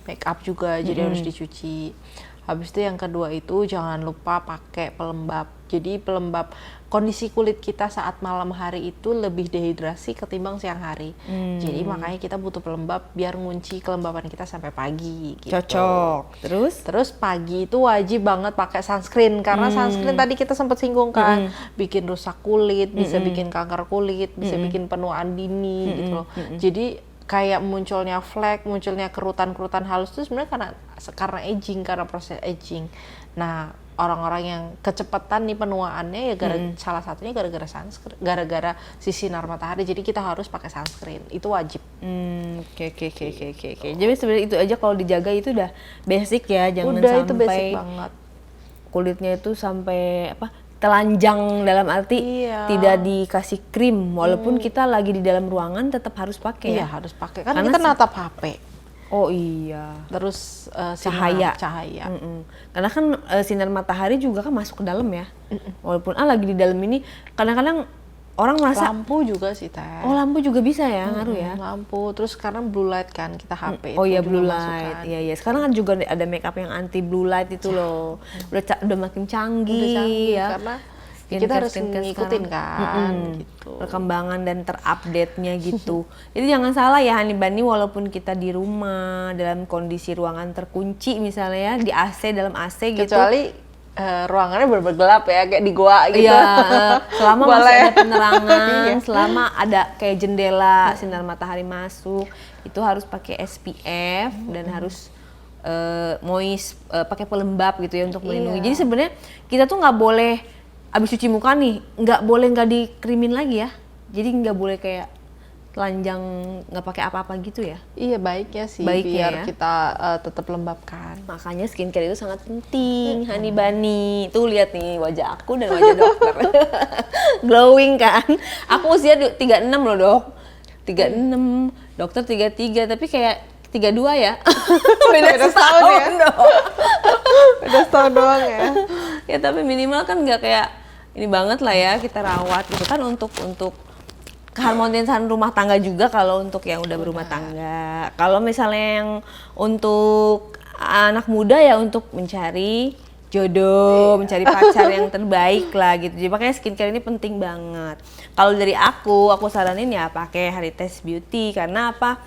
make up juga jadi harus dicuci. Habis itu yang kedua itu jangan lupa pakai pelembab. Jadi pelembab, kondisi kulit kita saat malam hari itu lebih dehidrasi ketimbang siang hari. Jadi makanya kita butuh pelembab biar ngunci kelembapan kita sampai pagi gitu. cocok. Terus pagi itu wajib banget pakai sunscreen karena sunscreen tadi kita sempat singgung kan, bikin rusak kulit, bisa bikin kanker kulit, bisa bikin penuaan dini gitu loh. Jadi kayak munculnya flek, munculnya kerutan-kerutan halus itu sebenarnya karena aging, karena proses aging. Nah, orang-orang yang kecepatan nih penuaannya ya salah satunya gara-gara sunscreen, gara-gara si sinar matahari. Jadi kita harus pakai sunscreen, itu wajib. Oke. Jadi sebenarnya itu aja kalau dijaga itu udah basic ya, jangan Udah sampai itu basic banget. kulitnya itu sampai telanjang, dalam arti Iya. tidak dikasih krim, walaupun kita lagi di dalam ruangan tetap harus pakai. Iya Ya. harus pakai, kan Karena kita natap HP. Oh iya. Terus Cahaya. cahaya. Karena kan sinar matahari juga kan masuk ke dalam ya. Walaupun lagi di dalam ini, kadang-kadang orang merasa Lampu juga sih Teh. oh lampu juga bisa ya ngaruh ya. Lampu, terus sekarang blue light kan kita HP. Oh itu iya, juga blue masuk light. kan. Iya. Sekarang kan juga ada makeup yang anti blue light itu loh. Udah makin canggih, Udah canggih, ya. karena Skincare- kita harus skincare ngikutin sekarang. kan gitu. Perkembangan dan terupdate-nya gitu. Jadi jangan salah ya Hanibani, walaupun kita di rumah dalam kondisi ruangan terkunci misalnya ya, di AC, dalam AC gitu. Kecuali ruangannya bergelap ya, kayak di goa gitu. Iya, selama masih Boleh. ada penerangan, Iya. selama ada kayak jendela, sinar matahari masuk, itu harus pakai SPF dan harus moist, pakai pelembab gitu ya untuk melindungi. Iya. Jadi sebenarnya kita tuh nggak boleh abis cuci muka nih, nggak boleh nggak dikrimin lagi ya. Jadi nggak boleh kayak telanjang nggak pakai apa-apa gitu ya. Iya baiknya sih, Baiknya biar ya. kita tetap lembabkan. Makanya skincare itu sangat penting, Hanibani. Tuh lihat nih wajah aku dan wajah dokter. Glowing kan. Aku usia 36 loh, Dok. 36, dokter 33, tapi kayak 32 ya. Beda setahun ya. Dok. Udah setahun doang ya. Ya tapi minimal kan nggak kayak ini banget lah ya, kita rawat gitu kan untuk keharmonisan rumah tangga juga kalau untuk yang udah berumah tangga. Kalau misalnya yang untuk anak muda ya untuk mencari jodoh, mencari pacar yang terbaik lah gitu. Jadi makanya skincare ini penting banget. Kalau dari aku saranin ya pakai Heritage Beauty karena apa?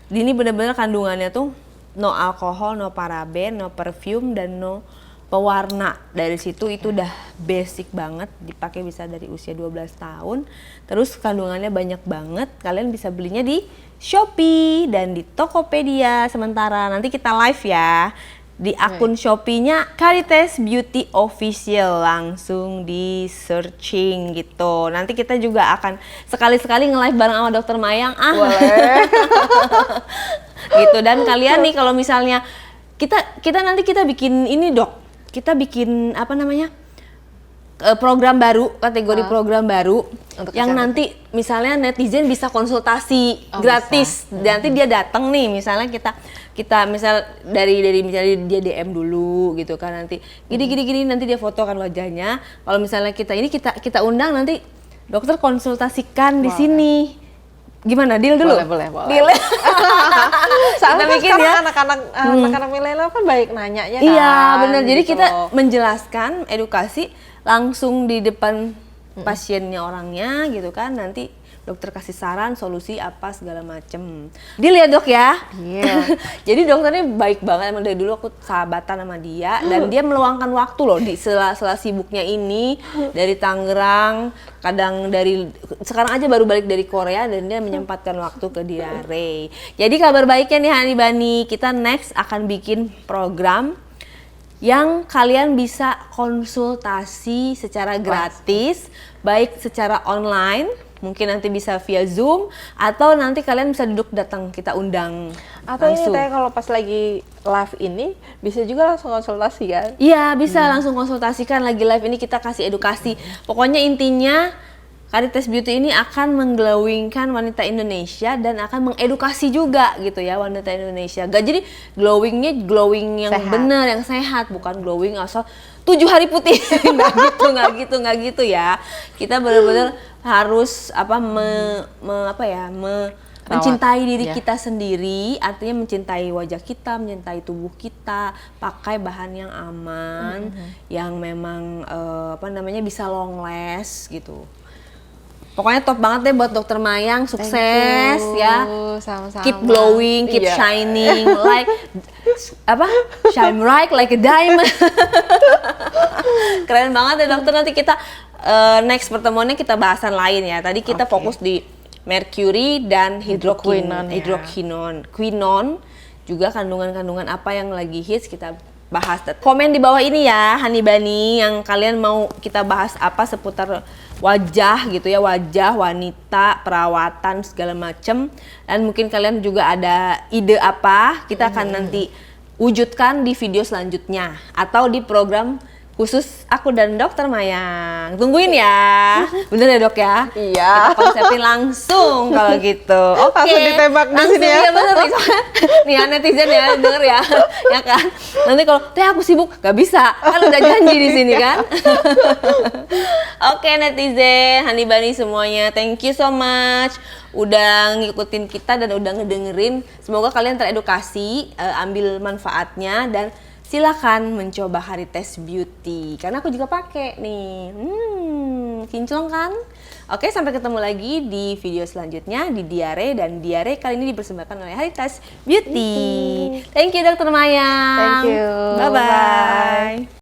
Ini benar-benar kandungannya tuh no alkohol, no paraben, no perfume dan no pewarna. Dari situ itu udah basic banget, dipakai bisa dari usia 12 tahun. Terus kandungannya banyak banget. Kalian bisa belinya di Shopee dan di Tokopedia sementara. Nanti kita live ya di akun Shopee-nya Caritas Beauty Official, langsung di searching gitu. Nanti kita juga akan sekali-sekali nge-live bareng sama Dokter Mayang. Boleh. Gitu. Dan kalian nih kalau misalnya kita nanti kita bikin ini, Dok. Kita bikin apa namanya? Program baru, kategori program baru Untuk yang kesehatan. nanti misalnya netizen bisa konsultasi gratis. Nanti dia datang nih, misalnya kita misal dari misalnya dia DM dulu gitu kan, nanti gini nanti dia fotokan wajahnya. Kalau misalnya kita undang, nanti dokter konsultasikan di sini. Gimana, deal dulu? Boleh. Deal. Soalnya kan bikin sekarang ya. anak-anak milenial kan baik nanyanya kan. Iya benar, jadi gitu kita loh. menjelaskan, edukasi langsung di depan pasiennya orangnya gitu kan, nanti dokter kasih saran, solusi apa segala macem. Dilihat Dok ya. Iya. Jadi dokternya baik banget, emang dari dulu aku sahabatan sama dia dan dia meluangkan waktu loh di sela-sela sibuknya ini, dari Tangerang, kadang sekarang aja baru balik dari Korea dan dia menyempatkan waktu ke Diare. Jadi kabar baiknya nih Hanibani, kita next akan bikin program yang kalian bisa konsultasi secara gratis, baik secara online Mungkin nanti bisa via Zoom atau nanti kalian bisa duduk datang kita undang Atau ini langsung. Teh, kalau pas lagi live ini bisa juga langsung konsultasi kan? Iya, bisa langsung konsultasikan lagi live ini, kita kasih edukasi. Pokoknya intinya Caritas Beauty ini akan mengglowingkan wanita Indonesia dan akan mengedukasi juga gitu ya wanita Indonesia. Gak jadi glowing yang Sehat. benar, yang sehat, bukan glowing asal 7 hari putih. nggak gitu ya. Kita benar-benar harus mencintai diri ya. kita sendiri, artinya mencintai wajah kita, mencintai tubuh kita, pakai bahan yang aman, yang memang bisa long last gitu. Pokoknya top banget deh buat Dokter Mayang, sukses ya. Sama-sama. Keep glowing, keep Iya. shining, like shine bright like a diamond. Keren banget ya dokter. Nanti kita next pertemuannya kita bahasan lain ya. Tadi kita Oke. fokus di mercury dan Hidroquinone ya. Quinone, juga kandungan-kandungan apa yang lagi hits kita bahas. Komen di bawah ini ya, Hani Bani, yang kalian mau kita bahas apa seputar wajah gitu ya, wajah, wanita, perawatan segala macem. Dan mungkin kalian juga ada ide apa, kita akan nanti wujudkan di video selanjutnya atau di program khusus aku dan Dokter Mayang. Tungguin ya. Bener ya dok ya? Iya. Kita konsepin langsung kalau gitu. Oke. Langsung ditembak di Langsung sini ya. Iya bener nih. Soalnya nih ya, netizen ya denger ya. Ya kan? Nanti kalau Teh aku sibuk, gak bisa. Kan udah janji di sini kan. Oke netizen, Hani Bani semuanya. Thank you so much udah ngikutin kita dan udah ngedengerin. Semoga kalian teredukasi, ambil manfaatnya dan silakan mencoba Caritas Beauty karena aku juga pakai nih. Kinclong kan? Oke, sampai ketemu lagi di video selanjutnya di Diare, dan Diare kali ini dipersembahkan oleh Caritas Beauty. Thank you Dokter Mayang. Thank you. Bye bye.